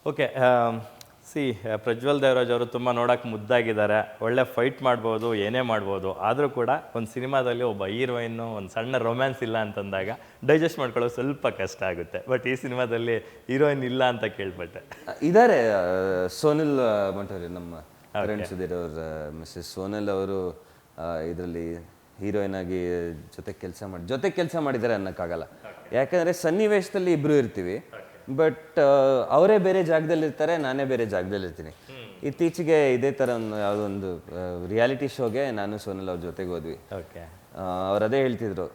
Okay. C Prajwal Devaraj ಅವರು ತುಂಬ ನೋಡೋಕೆ ಮುದ್ದಾಗಿದ್ದಾರೆ, ಒಳ್ಳೆ ಫೈಟ್ ಮಾಡ್ಬೋದು, ಏನೇ ಮಾಡ್ಬೋದು. ಆದರೂ ಕೂಡ ಒಂದು ಸಿನಿಮಾದಲ್ಲಿ ಒಬ್ಬ ಹೀರೋಯಿನ್ನು ಒಂದು ಸಣ್ಣ ರೊಮ್ಯಾನ್ಸ್ ಇಲ್ಲ ಅಂತಂದಾಗ ಡೈಜೆಸ್ಟ್ ಮಾಡ್ಕೊಳ್ಳೋದು ಸ್ವಲ್ಪ ಕಷ್ಟ ಆಗುತ್ತೆ. ಬಟ್ ಈ ಸಿನಿಮಾದಲ್ಲಿ ಹೀರೋಯಿನ್ ಇಲ್ಲ ಅಂತ ಕೇಳ್ಪಟ್ಟೆ. ಇದ್ದಾರೆ ಸೋನಲ್ ಮಂಟೋರಿ, ನಮ್ಮ ಕರಣ್ ಸುಧೀರ್ ಅವ್ರ ಮಿಸ್ಸಸ್ ಸೋನಲ್ ಅವರು ಇದರಲ್ಲಿ ಹೀರೋಯಿನ್ ಆಗಿ ಜೊತೆ ಕೆಲಸ ಮಾಡಿದ್ದಾರೆ ಅನ್ನೋಕ್ಕಾಗಲ್ಲ. ಯಾಕಂದರೆ ಸನ್ನಿವೇಶದಲ್ಲಿ ಇಬ್ಬರು ಇರ್ತೀವಿ, ಬಟ್ ಅವರೇ ಬೇರೆ ಜಾಗದಲ್ಲಿ ಇರ್ತಾರೆ, ನಾನೇ ಬೇರೆ ಜಾಗದಲ್ಲಿ ಇರ್ತೀನಿ. ಇತ್ತೀಚೆಗೆ ಇದೇ ಥರ ಯಾವುದೋ ಒಂದು ರಿಯಾಲಿಟಿ ಶೋಗೆ ನಾನು ಸೋನಲ್ ಅವ್ರ ಜೊತೆಗೆ ಹೋದ್ವಿ. ಅವ್ರು ಅದೇ ಹೇಳ್ತಿದ್ರು,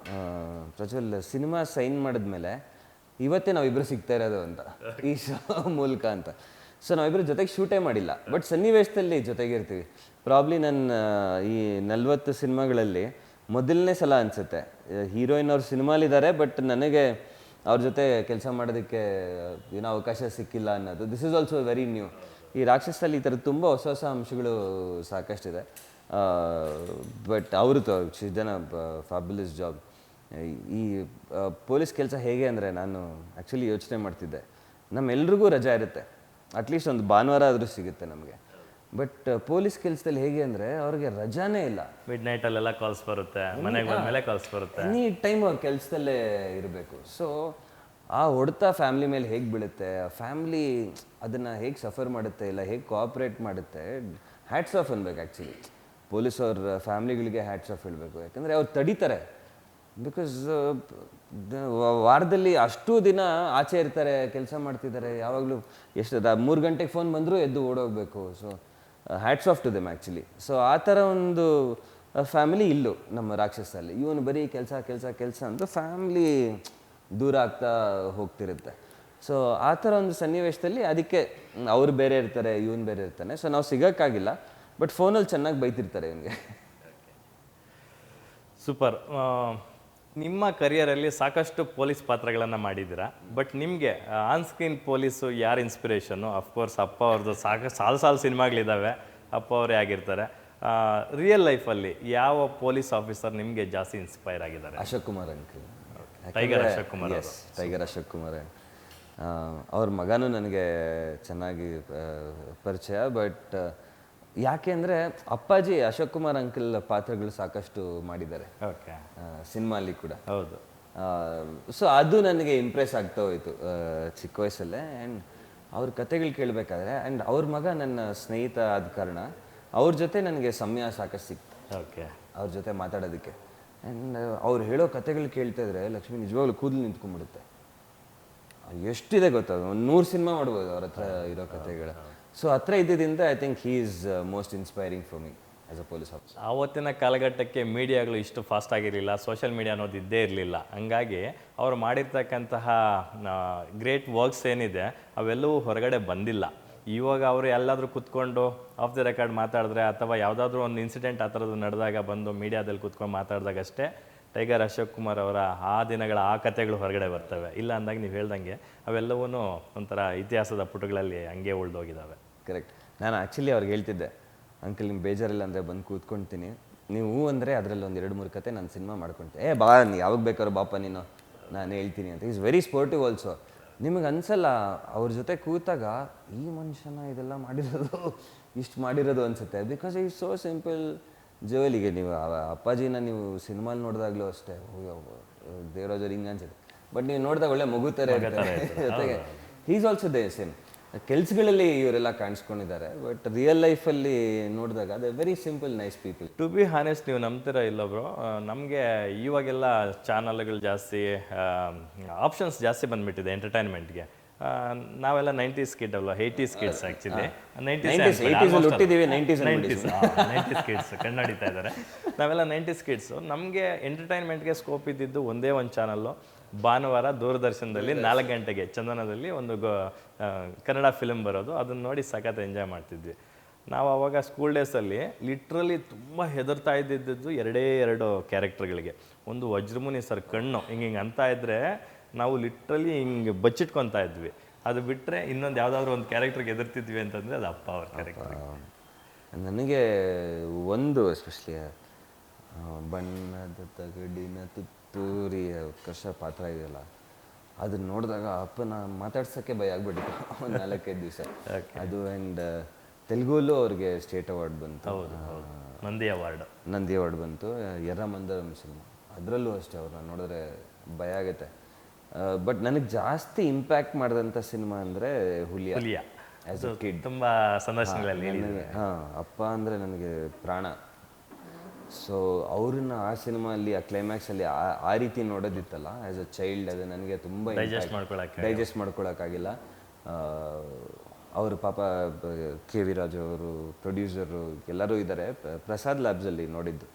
ಪ್ರಜ್ವಲ್ ಸಿನಿಮಾ ಸೈನ್ ಮಾಡಿದ್ಮೇಲೆ ಇವತ್ತೇ ನಾವಿಬ್ಬರು ಸಿಗ್ತಾ ಇರೋದು ಅಂತ, ಈ ಶೋ ಮೂಲಕ ಅಂತ. ಸೊ ನಾವಿಬ್ಬರು ಜೊತೆಗೆ ಶೂಟೇ ಮಾಡಿಲ್ಲ, ಬಟ್ ಸನ್ನಿವೇಶದಲ್ಲಿ ಜೊತೆಗೆ ಇರ್ತೀವಿ. ಪ್ರಾಬ್ಲಿ ನನ್ನ ಈ 40 ಸಿನಿಮಾಗಳಲ್ಲಿ ಮೊದಲನೇ ಸಲ ಅನಿಸುತ್ತೆ ಹೀರೋಯಿನ್ ಅವ್ರ ಸಿನಿಮಾಲಿದ್ದಾರೆ, ಬಟ್ ನನಗೆ ಅವ್ರ ಜೊತೆ ಕೆಲಸ ಮಾಡೋದಕ್ಕೆ ಏನೋ ಅವಕಾಶ ಸಿಕ್ಕಿಲ್ಲ ಅನ್ನೋದು. This is also very new. ಈ ರಾಕ್ಷಸಲ್ಲಿ ಈ ಥರದ್ದು ತುಂಬ ಹೊಸ ಹೊಸ ಅಂಶಗಳು ಸಾಕಷ್ಟಿದೆ. ಬಟ್ ಅವ್ರದ್ದು ಜನ ಫ್ಯಾಬ್ಯುಲಸ್ ಜಾಬ್. ಈ ಪೊಲೀಸ್ ಕೆಲಸ ಹೇಗೆ ಅಂದರೆ, ನಾನು ಆ್ಯಕ್ಚುಲಿ ಯೋಚನೆ ಮಾಡ್ತಿದ್ದೆ, ನಮ್ಮೆಲ್ರಿಗೂ ರಜಾ ಇರುತ್ತೆ, ಅಟ್ಲೀಸ್ಟ್ ಒಂದು ಭಾನುವಾರ ಆದರೂ ಸಿಗುತ್ತೆ ನಮಗೆ. ಬಟ್ ಪೊಲೀಸ್ ಕೆಲಸದಲ್ಲಿ ಹೇಗೆ ಅಂದರೆ ಅವ್ರಿಗೆ ರಜಾನೇ ಇಲ್ಲ. ಮಿಡ್ ನೈಟಲ್ಲೆಲ್ಲ ಕಾಲ್ಸ್ ಬರುತ್ತೆ, ಮನೆಗೆ ಬಂದಮೇಲೆ ಕಾಲ್ಸ್ ಬರುತ್ತೆ, ಎನಿ ಟೈಮ್ ಅವ್ರ ಕೆಲಸದಲ್ಲೇ ಇರಬೇಕು. ಸೊ ಆ ಹೊಡೆತ ಫ್ಯಾಮ್ಲಿ ಮೇಲೆ ಹೇಗೆ ಬೀಳುತ್ತೆ, ಆ ಫ್ಯಾಮ್ಲಿ ಅದನ್ನು ಹೇಗೆ ಸಫರ್ ಮಾಡುತ್ತೆ, ಇಲ್ಲ ಹೇಗೆ ಕೋಆಪ್ರೇಟ್ ಮಾಡುತ್ತೆ, ಹ್ಯಾಟ್ಸ್ ಆಫ್ ಅನ್ಬೇಕು. ಆ್ಯಕ್ಚುಲಿ ಪೊಲೀಸ್ ಅವ್ರ ಫ್ಯಾಮ್ಲಿಗಳಿಗೆ ಹ್ಯಾಟ್ಸ್ ಆಫ್ ಹೇಳಬೇಕು. ಯಾಕಂದರೆ ಅವ್ರು ತಡೀತಾರೆ. ಬಿಕಾಸ್ ವಾರದಲ್ಲಿ ಅಷ್ಟು ದಿನ ಆಚೆ ಇರ್ತಾರೆ, ಕೆಲಸ ಮಾಡ್ತಿದ್ದಾರೆ, ಯಾವಾಗಲೂ ಎಷ್ಟು 3 ಗಂಟೆಗೆ ಫೋನ್ ಬಂದರೂ ಎದ್ದು ಓಡೋಗ್ಬೇಕು. So hats off to them actually. So ಆ ಥರ ಒಂದು ಫ್ಯಾಮಿಲಿ ಇಲ್ಲೂ ನಮ್ಮ ರಾಕ್ಷಸಲ್ಲಿ. ಇವನು ಬರೀ ಕೆಲಸ ಕೆಲಸ ಕೆಲಸ ಅಂತ ಫ್ಯಾಮ್ಲಿ ದೂರ ಆಗ್ತಾ ಹೋಗ್ತಿರುತ್ತೆ. ಸೊ ಆ ಥರ ಒಂದು ಸನ್ನಿವೇಶದಲ್ಲಿ ಅದಕ್ಕೆ ಅವ್ರು ಬೇರೆ ಇರ್ತಾರೆ, ಇವನು ಬೇರೆ ಇರ್ತಾನೆ. ಸೊ ನಾವು ಸಿಗೋಕ್ಕಾಗಿಲ್ಲ, ಬಟ್ ಫೋನಲ್ಲಿ ಚೆನ್ನಾಗಿ ಬೈತಿರ್ತಾರೆ ಇವನಿಗೆ. ಸೂಪರ್. ನಿಮ್ಮ ಕರಿಯರಲ್ಲಿ ಸಾಕಷ್ಟು ಪೊಲೀಸ್ ಪಾತ್ರಗಳನ್ನು ಮಾಡಿದ್ದೀರಾ, ಬಟ್ ನಿಮಗೆ ಆನ್ ಸ್ಕ್ರೀನ್ ಪೊಲೀಸು ಯಾರು ಇನ್ಸ್ಪಿರೇಷನ್ನು? ಅಫ್ಕೋರ್ಸ್ ಅಪ್ಪ ಅವ್ರದ್ದು ಸಾಲು ಸಿನಿಮಾಗಳಿದ್ದಾವೆ, ಅಪ್ಪ ಅವರೇ ಆಗಿರ್ತಾರೆ. ರಿಯಲ್ ಲೈಫಲ್ಲಿ ಯಾವ ಪೊಲೀಸ್ ಆಫೀಸರ್ ನಿಮಗೆ ಜಾಸ್ತಿ ಇನ್ಸ್ಪೈರ್ ಆಗಿದ್ದಾರೆ? Ashok Kumar uncle. Tiger Ashok Kumar. Tiger Ashok Kumar ಅವ್ರ ಮಗನೂ ನನಗೆ ಚೆನ್ನಾಗಿ ಪರಿಚಯ. ಬಟ್ ಯಾಕೆ ಅಂದರೆ ಅಪ್ಪಾಜಿ ಅಶೋಕ್ ಕುಮಾರ್ ಅಂಕಲ್ ಪಾತ್ರಗಳು ಸಾಕಷ್ಟು ಮಾಡಿದ್ದಾರೆ ಸಿನಿಮಾಲಿ ಕೂಡ. ಹೌದು. ಸೊ ಅದು ನನಗೆ ಇಂಪ್ರೆಸ್ ಆಗ್ತಾ ಹೋಯಿತು ಚಿಕ್ಕ ವಯಸ್ಸಲ್ಲೇ. ಆ್ಯಂಡ್ ಅವ್ರ ಕತೆಗಳು ಕೇಳಬೇಕಾದ್ರೆ, ಆ್ಯಂಡ್ ಅವ್ರ ಮಗ ನನ್ನ ಸ್ನೇಹಿತ ಆದ ಕಾರಣ ಅವ್ರ ಜೊತೆ ನನಗೆ ಸಮಯ ಸಾಕಷ್ಟು ಸಿಕ್ತು ಅವ್ರ ಜೊತೆ ಮಾತಾಡೋದಕ್ಕೆ. ಆ್ಯಂಡ್ ಅವ್ರು ಹೇಳೋ ಕತೆಗಳು ಕೇಳ್ತಾ ಇದ್ರೆ ಲಕ್ಷ್ಮಿ ನಿಜವಾಗ್ಲೂ ಕೂದಲು ನಿಂತ್ಕೊಂಡ್ಬಿಡುತ್ತೆ. ಎಷ್ಟಿದೆ ಗೊತ್ತಾ, ಒಂದು 100 ಸಿನಿಮಾ ಮಾಡ್ಬೋದು ಅವ್ರ ಹತ್ರ ಇರೋ ಕತೆಗಳು. ಸೊ ಹತ್ರ ಇದ್ದಿದ್ದರಿಂದ I think he is most inspiring for me as a police officer. ಆವತ್ತಿನ ಕಾಲಘಟ್ಟಕ್ಕೆ ಮೀಡಿಯಾಗಳು ಇಷ್ಟು ಫಾಸ್ಟ್ ಆಗಿರಲಿಲ್ಲ, ಸೋಷಿಯಲ್ ಮೀಡಿಯಾ ಅನ್ನೋದು ಇದ್ದೇ ಇರಲಿಲ್ಲ. ಹಂಗಾಗಿ ಅವ್ರು ಮಾಡಿರ್ತಕ್ಕಂತಹ ಗ್ರೇಟ್ ವರ್ಕ್ಸ್ ಏನಿದೆ ಅವೆಲ್ಲವೂ ಹೊರಗಡೆ ಬಂದಿಲ್ಲ. ಇವಾಗ ಅವರು ಎಲ್ಲಾದರೂ ಕೂತ್ಕೊಂಡು ಆಫ್ ದಿ ರೆಕಾರ್ಡ್ ಮಾತಾಡಿದ್ರೆ, ಅಥವಾ ಯಾವುದಾದ್ರೂ ಒಂದು ಇನ್ಸಿಡೆಂಟ್ ಆ ಥರದ್ದು ನಡೆದಾಗ ಬಂದು ಮೀಡಿಯಾದಲ್ಲಿ ಕೂತ್ಕೊಂಡು ಮಾತಾಡಿದಾಗಷ್ಟೇ ಟೈಗರ್ ಅಶೋಕ್ ಕುಮಾರ್ ಅವರ ಆ ದಿನಗಳ ಆ ಕಥೆಗಳು ಹೊರಗಡೆ ಬರ್ತವೆ. ಇಲ್ಲ ಅಂದಾಗ ನೀವು ಹೇಳ್ದಂಗೆ ಅವೆಲ್ಲವೂ ಒಂಥರ ಇತಿಹಾಸದ ಪುಟಗಳಲ್ಲಿ ಹಂಗೆ ಉಳಿದೋಗಿದ್ದಾವೆ. ಕರೆಕ್ಟ್. ನಾನು ಆ್ಯಕ್ಚುಲಿ ಅವ್ರಿಗೆ ಹೇಳ್ತಿದ್ದೆ, ಅಂಕಲ್ ನಿಮ್ಗೆ ಬೇಜಾರಿಲ್ಲ ಅಂದರೆ ಬಂದು ಕೂತ್ಕೊಳ್ತೀನಿ, ನೀವು ಅಂದರೆ ಅದರಲ್ಲಿ ಒಂದು 2-3 ಕತೆ ನಾನು ಸಿನಿಮಾ ಮಾಡ್ಕೊಳ್ತೀನಿ. ಬಾ ಯಾವಾಗ ಬೇಕಾದ್ರು ಬಾಪ ನೀನು, ನಾನು ಹೇಳ್ತೀನಿ ಅಂತ. Is very sportive also. ನಿಮಗೆ ಅನಿಸಲ್ಲ ಅವ್ರ ಜೊತೆ ಕೂತಾಗ ಈ ಮನುಷ್ಯನ ಇದೆಲ್ಲ ಮಾಡಿರೋದು, ಇಷ್ಟು ಮಾಡಿರೋದು ಅನಿಸುತ್ತೆ. ಬಿಕಾಸ್ ಈಸ್ ಸೋ ಸಿಂಪಲ್ ಜೋಲಿಗೆ. ನೀವು ಅಪ್ಪಾಜಿನ ನೀವು ಸಿನಿಮಾಲಿ ನೋಡಿದಾಗಲೂ ಅಷ್ಟೇ, ದೇವರಾಜವ್ರು ಹಿಂಗೆ ಅನ್ಸುತ್ತೆ, ಬಟ್ ನೀವು ನೋಡಿದಾಗ ಒಳ್ಳೆ ಮಗು ಥರ ಇರ್ತಾರೆ ಜೊತೆಗೆ. Is also the same. ಕೆಲಸಗಳಲ್ಲಿ ಇವರೆಲ್ಲ ಕಾಣಿಸ್ಕೊಂಡಿದ್ದಾರೆ, ಬಟ್ ರಿಯಲ್ ಲೈಫಲ್ಲಿ ನೋಡಿದಾಗ ಅದೇ very simple nice people. To be honest, ನೀವು ನಂಬ್ತೀರ ಇಲ್ಲೊಬ್ರು, ನಮಗೆ ಇವಾಗೆಲ್ಲ ಚಾನಲ್ಗಳು ಜಾಸ್ತಿ, ಆಪ್ಷನ್ಸ್ ಜಾಸ್ತಿ ಬಂದುಬಿಟ್ಟಿದೆ ಎಂಟರ್ಟೈನ್ಮೆಂಟ್ಗೆ. ನಾವೆಲ್ಲ 90s ಕಿಡ್ ಅಲ್ವಾ, 80s kids actually. 90s kids ಕನ್ನಡಿತಾ ಇದ್ದಾರೆ. ನಾವೆಲ್ಲ 90s ಕಿಡ್ಸು. ನಮಗೆ ಎಂಟರ್ಟೈನ್ಮೆಂಟ್ಗೆ ಸ್ಕೋಪ್ ಇದ್ದಿದ್ದು ಒಂದೇ ಒಂದು ಚಾನಲ್ಲು, ಭಾನುವಾರ ದೂರದರ್ಶನದಲ್ಲಿ 4 ಗಂಟೆಗೆ ಚಂದನದಲ್ಲಿ ಒಂದು ಕನ್ನಡ ಫಿಲ್ಮ್ ಬರೋದು. ಅದನ್ನು ನೋಡಿ ಸಖತ್ ಎಂಜಾಯ್ ಮಾಡ್ತಿದ್ವಿ ನಾವು. ಆವಾಗ ಸ್ಕೂಲ್ ಡೇಸಲ್ಲಿ ಲಿಟ್ರಲಿ ತುಂಬ ಹೆದರ್ತಾ ಇದ್ದಿದ್ದು 2 ಕ್ಯಾರೆಕ್ಟರ್ಗಳಿಗೆ. ಒಂದು ವಜ್ರಮುನಿ ಸರ್ ಕಣ್ಣು ಹಿಂಗೆ ಅಂತ ಇದ್ದರೆ ನಾವು ಲಿಟ್ರಲಿ ಹಿಂಗೆ ಬಚ್ಚಿಟ್ಕೊತಾ ಇದ್ವಿ. ಅದು ಬಿಟ್ಟರೆ ಇನ್ನೊಂದು ಯಾವುದಾದ್ರೂ ಒಂದು ಕ್ಯಾರೆಕ್ಟರ್ಗೆ ಎದುರ್ತಿದ್ವಿ ಅಂತಂದರೆ ಅದು ಅಪ್ಪ ಅವ್ರ ಕ್ಯಾರೆಕ್ಟರ್. ನನಗೆ ಒಂದು ಎಸ್ಪೆಷಲಿ ಬಣ್ಣದ ತಗಡಿನ ತುತ್ತೂರಿಯ ಉತ್ಕರ್ಷ ಪಾತ್ರ ಇದೆಯಲ್ಲ, ಅದನ್ನ ನೋಡಿದಾಗ ಅಪ್ಪನ ಮಾತಾಡ್ಸೋಕ್ಕೆ ಭಯ ಆಗ್ಬಿಟ್ಟಿತ್ತು ಒಂದು 4-5 ದಿವಸ. ಅದು ಆ್ಯಂಡ್ ತೆಲುಗುಲ್ಲೂ ಅವ್ರಿಗೆ ಸ್ಟೇಟ್ ಅವಾರ್ಡ್ ಬಂತು. ನಂದಿ ಅವಾರ್ಡ್ ಬಂತು. ಎರ್ರಮಂದರಂ ಸಿನಿಮಾ, ಅದರಲ್ಲೂ ಅಷ್ಟೇ ಅವ್ರನ್ನ ನೋಡಿದ್ರೆ ಭಯ ಆಗುತ್ತೆ. ಬಟ್ ನನಗೆ ಜಾಸ್ತಿ ಇಂಪ್ಯಾಕ್ಟ್ ಮಾಡಿದಂಥ ಸಿನಿಮಾ ಅಂದರೆ ಹುಲಿಯಾ. ಆ್ಯಸ್ ಅ ಕಿಡ್ ತುಂಬ ಸಂದರ್ಶನಗಳಲ್ಲಿ ಅಪ್ಪ ಅಂದರೆ ನನಗೆ ಪ್ರಾಣ. ಸೊ ಅವ್ರನ್ನ ಆ ಸಿನಿಮಾಲ್ಲಿ ಆ ಕ್ಲೈಮ್ಯಾಕ್ಸಲ್ಲಿ ಆ ರೀತಿ ನೋಡೋದಿತ್ತಲ್ಲ ಆ್ಯಸ್ ಅ ಚೈಲ್ಡ್, ಅದು ನನಗೆ ತುಂಬ ಡೈಜೆಸ್ಟ್ ಮಾಡ್ಕೊಳಕ್ಕಾಗಿಲ್ಲ. ಅವರು ಪಾಪ ಕೆ ವಿ ರಾಜು ಅವರು ಪ್ರೊಡ್ಯೂಸರು ಎಲ್ಲರೂ ಇದ್ದಾರೆ. ಪ್ರಸಾದ್ ಲ್ಯಾಬ್ಸಲ್ಲಿ ನೋಡಿದ್ದು.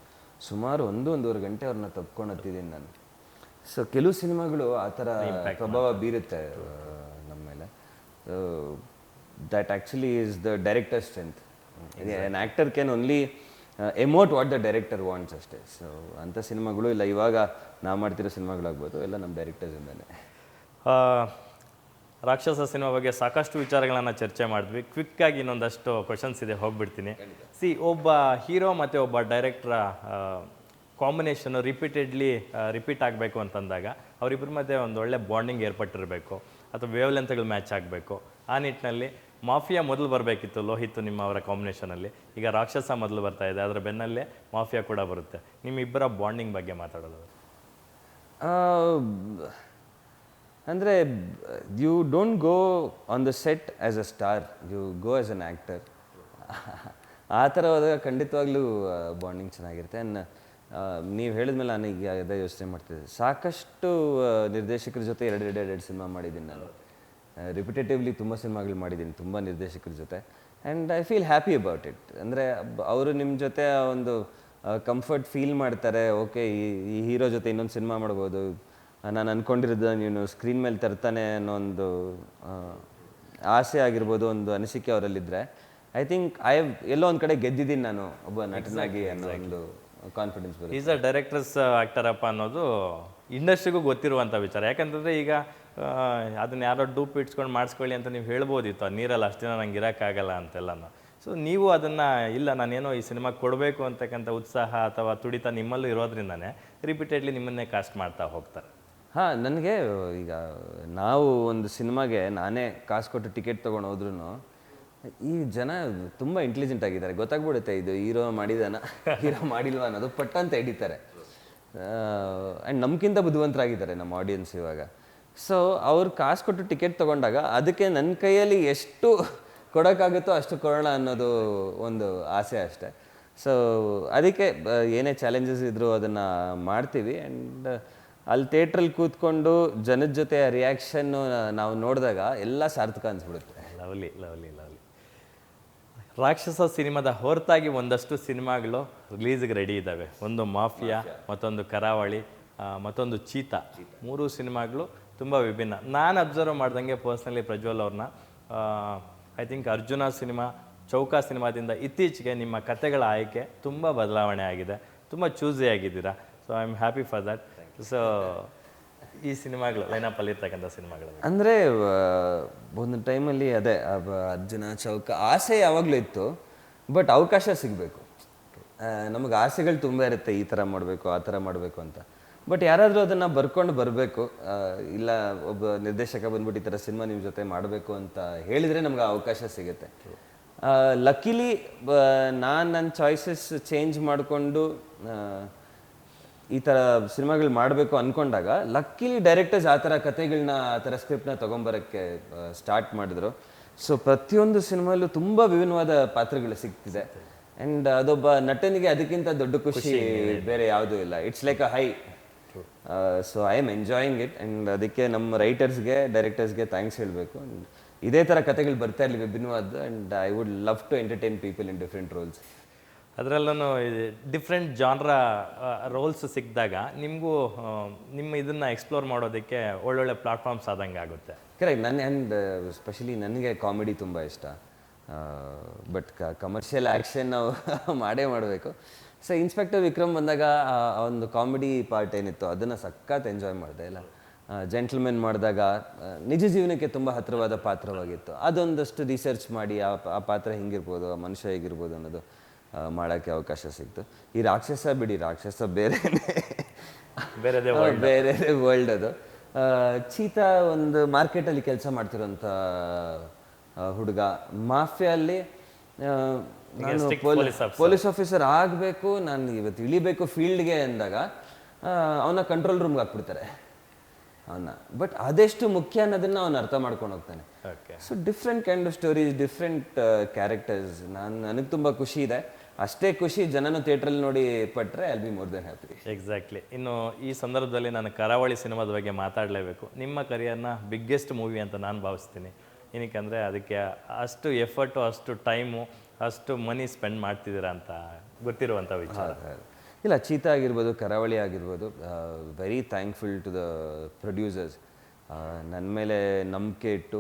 ಸುಮಾರು 1-1.5 ಗಂಟೆ ಅವ್ರನ್ನ ತಪ್ಕೊಂಡು ಹತ್ತಿದ್ದೀನಿ ನಾನು. ಸೊ ಕೆಲವು ಸಿನಿಮಾಗಳು ಆ ಥರ ಪ್ರಭಾವ ಬೀರುತ್ತೆ ನಮ್ಮ ಮೇಲೆ. That actually is the director strength. An actor can only emote what the director wants ಅಷ್ಟೇ. ಸೊ ಅಂಥ ಸಿನಿಮಾಗಳು ಇಲ್ಲ ಇವಾಗ ನಾವು ಮಾಡ್ತಿರೋ ಸಿನಿಮಾಗಳಾಗ್ಬೋದು, ಎಲ್ಲ ನಮ್ಮ ಡೈರೆಕ್ಟರ್ಸಿಂದಲೇ. ರಾಕ್ಷಸ ಸಿನಿಮಾ ಬಗ್ಗೆ ಸಾಕಷ್ಟು ವಿಚಾರಗಳನ್ನು ಚರ್ಚೆ ಮಾಡಿದ್ವಿ. ಕ್ವಿಕ್ಕಾಗಿ ಇನ್ನೊಂದಷ್ಟು ಕ್ವಶನ್ಸ್ ಇದೆ, ಹೋಗ್ಬಿಡ್ತೀನಿ. ಒಬ್ಬ ಹೀರೋ ಮತ್ತು ಒಬ್ಬ ಡೈರೆಕ್ಟ್ರ ಕಾಂಬಿನೇಷನು ರಿಪೀಟ್ ಆಗಬೇಕು ಅಂತಂದಾಗ ಅವರಿಬ್ಬರ ಮಧ್ಯೆ ಒಂದು ಒಳ್ಳೆ ಬಾಂಡಿಂಗ್ ಏರ್ಪಟ್ಟಿರಬೇಕು, ಅಥವಾ ವೇವ್ ಲೆಂತ್ಗಳು ಮ್ಯಾಚ್ ಆಗಬೇಕು. ಆ ನಿಟ್ಟಿನಲ್ಲಿ ಮಾಫಿಯಾ ಮೊದಲು ಬರಬೇಕಿತ್ತು ಲೋಹಿತ್ ನಿಮ್ಮ ಅವರ ಕಾಂಬಿನೇಷನಲ್ಲಿ. ಈಗ ರಾಕ್ಷಸ ಮೊದಲು ಬರ್ತಾ ಇದೆ, ಅದರ ಬೆನ್ನಲ್ಲೇ ಮಾಫಿಯಾ ಕೂಡ ಬರುತ್ತೆ. ನಿಮ್ಮಿಬ್ಬರ ಬಾಂಡಿಂಗ್ ಬಗ್ಗೆ ಮಾತಾಡೋದು ಅಂದರೆ you don't go on the set as a star, you go as an actor. ಆ ಥರ ಹೋದಾಗ ಖಂಡಿತವಾಗ್ಲೂ ಬಾಂಡಿಂಗ್ ಚೆನ್ನಾಗಿರುತ್ತೆ. ಆ್ಯಂಡ್ ನೀವು ಹೇಳಿದ್ಮೇಲೆ ನನಗೆ ಅದೇ ಯೋಚನೆ ಮಾಡ್ತಿದ್ದೆ. ಸಾಕಷ್ಟು ನಿರ್ದೇಶಕರ ಜೊತೆ ಎರಡು ಸಿನಿಮಾ ಮಾಡಿದ್ದೀನಿ ನಾನು. ರಿಪಿಟೇಟಿವ್ಲಿ ತುಂಬ ಸಿನಿಮಾಗಳು ಮಾಡಿದ್ದೀನಿ ತುಂಬ ನಿರ್ದೇಶಕರ ಜೊತೆ. And I feel happy about it. ಅಂದರೆ ಅವರು ನಿಮ್ಮ ಜೊತೆ ಒಂದು ಕಂಫರ್ಟ್ ಫೀಲ್ ಮಾಡ್ತಾರೆ. ಓಕೆ, ಈ ಹೀರೋ ಜೊತೆ ಇನ್ನೊಂದು ಸಿನಿಮಾ ಮಾಡ್ಬೋದು, ನಾನು ಅಂದ್ಕೊಂಡಿರೋದು ನೀನು ಸ್ಕ್ರೀನ್ ಮೇಲೆ ತರ್ತಾನೆ ಅನ್ನೋ ಒಂದು ಆಸೆ ಆಗಿರ್ಬೋದು, ಒಂದು ಅನಿಸಿಕೆ ಅವರಲ್ಲಿದ್ದರೆ ಐ ಥಿಂಕ್ ಎಲ್ಲೋ ಒಂದು ಕಡೆ ಗೆದ್ದಿದ್ದೀನಿ ನಾನು ಒಬ್ಬ ನಟನಾಗಿ ಅನ್ನೋ ಒಂದು ಕಾನ್ಫಿಡೆನ್ಸ್ ಬರುತ್ತೆ. ಈಸ್ ಅ ಡೈರೆಕ್ಟರ್ಸ್ ಆ್ಯಕ್ಟರಪ್ಪ ಅನ್ನೋದು ಇಂಡಸ್ಟ್ರಿಗೂ ಗೊತ್ತಿರುವಂಥ ವಿಚಾರ. ಯಾಕಂತಂದರೆ ಈಗ ಅದನ್ನ ಯಾರೋ ಡೂಪ್ ಇಟ್ಸ್ಕೊಂಡು ಮಾಡಿಸ್ಕೊಳ್ಳಿ ಅಂತ ನೀವು ಹೇಳ್ಬೋದಿತ್ತು, ಆ ನೀರಲ್ಲಿ ಅಷ್ಟು ದಿನ ನಂಗೆ ಇರೋಕ್ಕಾಗಲ್ಲ ಅಂತೆಲ್ಲನೂ. ಸೊ ನೀವು ಅದನ್ನು ಇಲ್ಲ ನಾನೇನೋ ಈ ಸಿನಿಮಾ ಕೊಡಬೇಕು ಅಂತಕ್ಕಂಥ ಉತ್ಸಾಹ ಅಥವಾ ತುಡಿತ ನಿಮ್ಮಲ್ಲೂ ಇರೋದ್ರಿಂದನೇ ರಿಪೀಟೆಡ್ಲಿ ನಿಮ್ಮನ್ನೇ ಕಾಸ್ಟ್ ಮಾಡ್ತಾ ಹೋಗ್ತಾರೆ. ಹಾಂ, ನನಗೆ ಈಗ ನಾವು ಒಂದು ಸಿನಿಮಾಗೆ ನಾನೇ ಕಾಸು ಕೊಟ್ಟು ಟಿಕೆಟ್ ತೊಗೊಂಡು ಹೋದ್ರೂ ಈ ಜನ ತುಂಬ ಇಂಟೆಲಿಜೆಂಟ್ ಆಗಿದ್ದಾರೆ. ಗೊತ್ತಾಗ್ಬಿಡುತ್ತೆ ಇದು ಹೀರೋ ಮಾಡಿದಾನ ಹೀರೋ ಮಾಡಿಲ್ವ ಅನ್ನೋದು ಪಟ್ಟ ಅಂತ ಹಿಡಿತಾರೆ. ಆ್ಯಂಡ್ ನಮ್ಗಿಂತ ಬುದ್ಧಿವಂತರಾಗಿದ್ದಾರೆ ನಮ್ಮ ಆಡಿಯನ್ಸ್ ಇವಾಗ. ಸೊ ಅವ್ರು ಕಾಸು ಕೊಟ್ಟು ಟಿಕೆಟ್ ತೊಗೊಂಡಾಗ ಅದಕ್ಕೆ ನನ್ನ ಕೈಯಲ್ಲಿ ಎಷ್ಟು ಕೊಡೋಕ್ಕಾಗುತ್ತೋ ಅಷ್ಟು ಕೊಡೋಣ ಅನ್ನೋದು ಒಂದು ಆಸೆ ಅಷ್ಟೆ. ಸೊ ಅದಕ್ಕೆ ಏನೇ ಚಾಲೆಂಜಸ್ ಇದ್ದರೂ ಅದನ್ನು ಮಾಡ್ತೀವಿ. ಆ್ಯಂಡ್ ಅಲ್ಲಿ ಥಿಯೇಟ್ರಲ್ಲಿ ಕೂತ್ಕೊಂಡು ಜನದ ಜೊತೆ ರಿಯಾಕ್ಷನ್ನು ನಾವು ನೋಡಿದಾಗ ಎಲ್ಲ ಸಾರ್ಥಕ ಅನಿಸ್ಬಿಡುತ್ತೆ. ಲವ್ಲಿ. ರಾಕ್ಷಸ ಸಿನಿಮಾದ ಹೊರತಾಗಿ ಒಂದಷ್ಟು ಸಿನಿಮಾಗಳು ರಿಲೀಸ್ಗೆ ರೆಡಿ ಇದ್ದಾವೆ. ಒಂದು ಮಾಫಿಯಾ, ಮತ್ತೊಂದು ಕರಾವಳಿ, ಮತ್ತೊಂದು ಚೀತಾ. 3 ಸಿನಿಮಾಗಳು ತುಂಬ ವಿಭಿನ್ನ. ನಾನು ಅಬ್ಸರ್ವ್ ಮಾಡ್ದಂಗೆ ಪರ್ಸ್ನಲಿ ಪ್ರಜ್ವಲ್ ಅವ್ರನ್ನ ಐ ಥಿಂಕ್ ಅರ್ಜುನ ಸಿನಿಮಾ, ಚೌಕಾ ಸಿನಿಮಾದಿಂದ ಇತ್ತೀಚೆಗೆ ನಿಮ್ಮ ಕತೆಗಳ ಆಯ್ಕೆ ತುಂಬ ಬದಲಾವಣೆ ಆಗಿದೆ, ತುಂಬ ಚೂಸಿ ಆಗಿದ್ದೀರಾ. So I am happy for that. So ಈ ಸಿನಿಮಾಗಳು ಲೈನಪ್ಪಲ್ಲಿ ಇರ್ತಕ್ಕಂಥ ಸಿನಿಮಾಗಳು ಅಂದರೆ ಒಂದು ಟೈಮಲ್ಲಿ ಅದೇ ಅರ್ಜುನ, ಚೌಕ ಆಸೆ ಯಾವಾಗಲೂ ಇತ್ತು, ಬಟ್ ಅವಕಾಶ ಸಿಗಬೇಕು. ನಮಗೆ ಆಸೆಗಳು ತುಂಬ ಇರುತ್ತೆ, ಈ ಥರ ಮಾಡಬೇಕು ಆ ಥರ ಮಾಡಬೇಕು ಅಂತ. ಬಟ್ ಯಾರಾದರೂ ಅದನ್ನು ಬರ್ಕೊಂಡು ಬರಬೇಕು. ಇಲ್ಲ ಒಬ್ಬ ನಿರ್ದೇಶಕ ಬಂದ್ಬಿಟ್ಟು ಈ ಥರ ಸಿನಿಮಾ ನಿಮ್ಮ ಜೊತೆ ಮಾಡಬೇಕು ಅಂತ ಹೇಳಿದರೆ ನಮ್ಗೆ ಆ ಅವಕಾಶ ಸಿಗುತ್ತೆ. ಲಕ್ಕಿಲಿ ನಾನು ನನ್ನ ಚಾಯ್ಸಸ್ ಚೇಂಜ್ ಮಾಡಿಕೊಂಡು ಈ ಥರ ಸಿನಿಮಾಗಳು ಮಾಡಬೇಕು ಅಂದ್ಕೊಂಡಾಗ ಲಕ್ಕಿಲಿ ಡೈರೆಕ್ಟರ್ಸ್ ಆ ಥರ ಕತೆಗಳನ್ನ, ಆ ಥರ ಸ್ಕ್ರಿಪ್ಟ್ನ ತೊಗೊಂಬರೋಕ್ಕೆ ಸ್ಟಾರ್ಟ್ ಮಾಡಿದ್ರು. ಸೊ ಪ್ರತಿಯೊಂದು ಸಿನಿಮಾಲ್ಲೂ ತುಂಬ ವಿಭಿನ್ನವಾದ ಪಾತ್ರಗಳು ಸಿಗ್ತಿದೆ. ಆ್ಯಂಡ್ ಅದೊಬ್ಬ ನಟನಿಗೆ ಅದಕ್ಕಿಂತ ದೊಡ್ಡ ಖುಷಿ ಬೇರೆ ಯಾವುದೂ ಇಲ್ಲ. It's like a high. So I am enjoying it. And ಅದಕ್ಕೆ ನಮ್ಮ ರೈಟರ್ಸ್ಗೆ, ಡೈರೆಕ್ಟರ್ಸ್ಗೆ ಥ್ಯಾಂಕ್ಸ್ ಹೇಳಬೇಕು. ಇದೇ ಥರ ಕತೆಗಳು ಬರ್ತಾ ಇರಲಿ ವಿಭಿನ್ನವಾದ. And I would love to entertain people in different roles. ಅದರಲ್ಲೂ ಡಿಫ್ರೆಂಟ್ ಜಾನ್ರ ರೋಲ್ಸ್ ಸಿಕ್ಕಿದಾಗ ನಿಮಗೂ ನಿಮ್ಮ ಇದನ್ನು ಎಕ್ಸ್ಪ್ಲೋರ್ ಮಾಡೋದಕ್ಕೆ ಒಳ್ಳೊಳ್ಳೆ ಪ್ಲಾಟ್ಫಾರ್ಮ್ಸ್ ಆದಂಗೆ ಆಗುತ್ತೆ. ಕರೆಕ್ಟ್. ಆ್ಯಂಡ್ ಸ್ಪೆಷಲಿ ನನಗೆ ಕಾಮಿಡಿ ತುಂಬ ಇಷ್ಟ. ಬಟ್ ಕಮರ್ಷಿಯಲ್ ಆ್ಯಕ್ಷನ್ ನಾವು ಮಾಡಬೇಕು. ಸೊ ಇನ್ಸ್ಪೆಕ್ಟರ್ ವಿಕ್ರಮ್ ಬಂದಾಗ ಒಂದು ಕಾಮಿಡಿ ಪಾರ್ಟ್ ಏನಿತ್ತು ಅದನ್ನು ಸಖತ್ ಎಂಜಾಯ್ ಮಾಡಿದೆ. ಇಲ್ಲ ಜೆಂಟಲ್ಮೆನ್ ಮಾಡಿದಾಗ ನಿಜ ಜೀವನಕ್ಕೆ ತುಂಬ ಹತ್ತಿರವಾದ ಪಾತ್ರವಾಗಿತ್ತು. ಅದೊಂದಷ್ಟು ರಿಸರ್ಚ್ ಮಾಡಿ ಆ ಪಾತ್ರ ಹಿಂಗಿರ್ಬೋದು, ಆ ಮನುಷ್ಯ ಹೇಗಿರ್ಬೋದು ಅನ್ನೋದು ಮಾಡೋಕ್ಕೆ ಅವಕಾಶ ಸಿಕ್ತು. ಈ ರಾಕ್ಷಸ ಬಿಡಿ, ರಾಕ್ಷಸ ಬೇರೆ ಬೇರೆ ವರ್ಲ್ಡ್ ಅದು. ಚೀತಾ ಒಂದು ಮಾರ್ಕೆಟಲ್ಲಿ ಕೆಲಸ ಮಾಡ್ತಿರೋಂಥ ಹುಡುಗ. ಮಾಫಿಯಲ್ಲಿ ನಾನು ಪೊಲೀಸ್ ಆಫೀಸರ್ ಆಗಬೇಕು, ನಾನು ಇವತ್ತು ಇಳಿಬೇಕು ಫೀಲ್ಡ್ಗೆ ಅಂದಾಗ ಅವನ ಕಂಟ್ರೋಲ್ ರೂಮ್ಗೆ ಹಾಕ್ಬಿಡ್ತಾರೆ ಅವನ್ನ. ಬಟ್ ಅದೆಷ್ಟು ಮುಖ್ಯ ಅನ್ನೋದನ್ನ ಅವನು ಅರ್ಥ ಮಾಡ್ಕೊಂಡು ಹೋಗ್ತಾನೆ. So different kind of stories, different characters. ನನಗೆ ತುಂಬ ಖುಷಿ ಇದೆ. ಅಷ್ಟೇ ಖುಷಿ ಜನನು ಥಿಯೇಟ್ರಲ್ಲಿ ನೋಡಿ ಪಟ್ಟರೆ I will be more than happy. Exactly. ಇನ್ನು ಈ ಸಂದರ್ಭದಲ್ಲಿ ನಾನು ಕರಾವಳಿ ಸಿನಿಮಾದ ಬಗ್ಗೆ ಮಾತಾಡಲೇಬೇಕು. ನಿಮ್ಮ ಕರಿಯರ್ನ ಬಿಗ್ಗೆಸ್ಟ್ ಮೂವಿ ಅಂತ ನಾನು ಭಾವಿಸ್ತೀನಿ. ಏನಕ್ಕೆ ಅದಕ್ಕೆ ಅಷ್ಟು ಎಫರ್ಟು, ಅಷ್ಟು ಟೈಮು, ಅಷ್ಟು ಮನಿ ಸ್ಪೆಂಡ್ ಮಾಡ್ತಿದ್ದೀರಾ ಅಂತ ಗೊತ್ತಿರುವಂಥ ವಿಚಾರ. ಇಲ್ಲ, ಚೀತಾ ಆಗಿರ್ಬೋದು, ಕರಾವಳಿ ಆಗಿರ್ಬೋದು, very thankful to the producers. ನನ್ನ ಮೇಲೆ ನಂಬಿಕೆ ಇಟ್ಟು,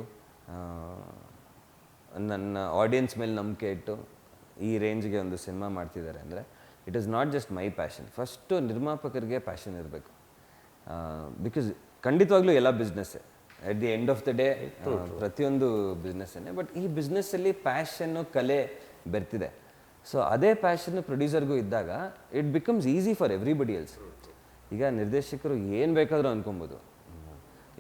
ನನ್ನ ಆಡಿಯನ್ಸ್ ಮೇಲೆ ನಂಬಿಕೆ ಇಟ್ಟು ಈ ರೇಂಜ್ಗೆ ಒಂದು ಸಿನಿಮಾ ಮಾಡ್ತಿದ್ದಾರೆ ಅಂದರೆ it is not just my passion. First ನಿರ್ಮಾಪಕರಿಗೆ ಪ್ಯಾಷನ್ ಇರಬೇಕು. ಬಿಕಾಸ್ ಖಂಡಿತವಾಗ್ಲೂ ಎಲ್ಲ ಬಿಸ್ನೆಸ್ಸೇ, at the end of the day ಪ್ರತಿಯೊಂದು ಬಿಸ್ನೆಸ್ಸೇ. ಬಟ್ ಈ ಬಿಸ್ನೆಸ್ಸಲ್ಲಿ ಪ್ಯಾಷನ್ನು, ಕಲೆ ಬೆರ್ತಿದೆ. ಸೊ ಅದೇ ಪ್ಯಾಷನ್ನು ಪ್ರೊಡ್ಯೂಸರ್ಗೂ ಇದ್ದಾಗ it becomes easy for everybody else. ಈಗ ನಿರ್ದೇಶಕರು ಏನು ಬೇಕಾದರೂ ಅನ್ಕೊಬೋದು,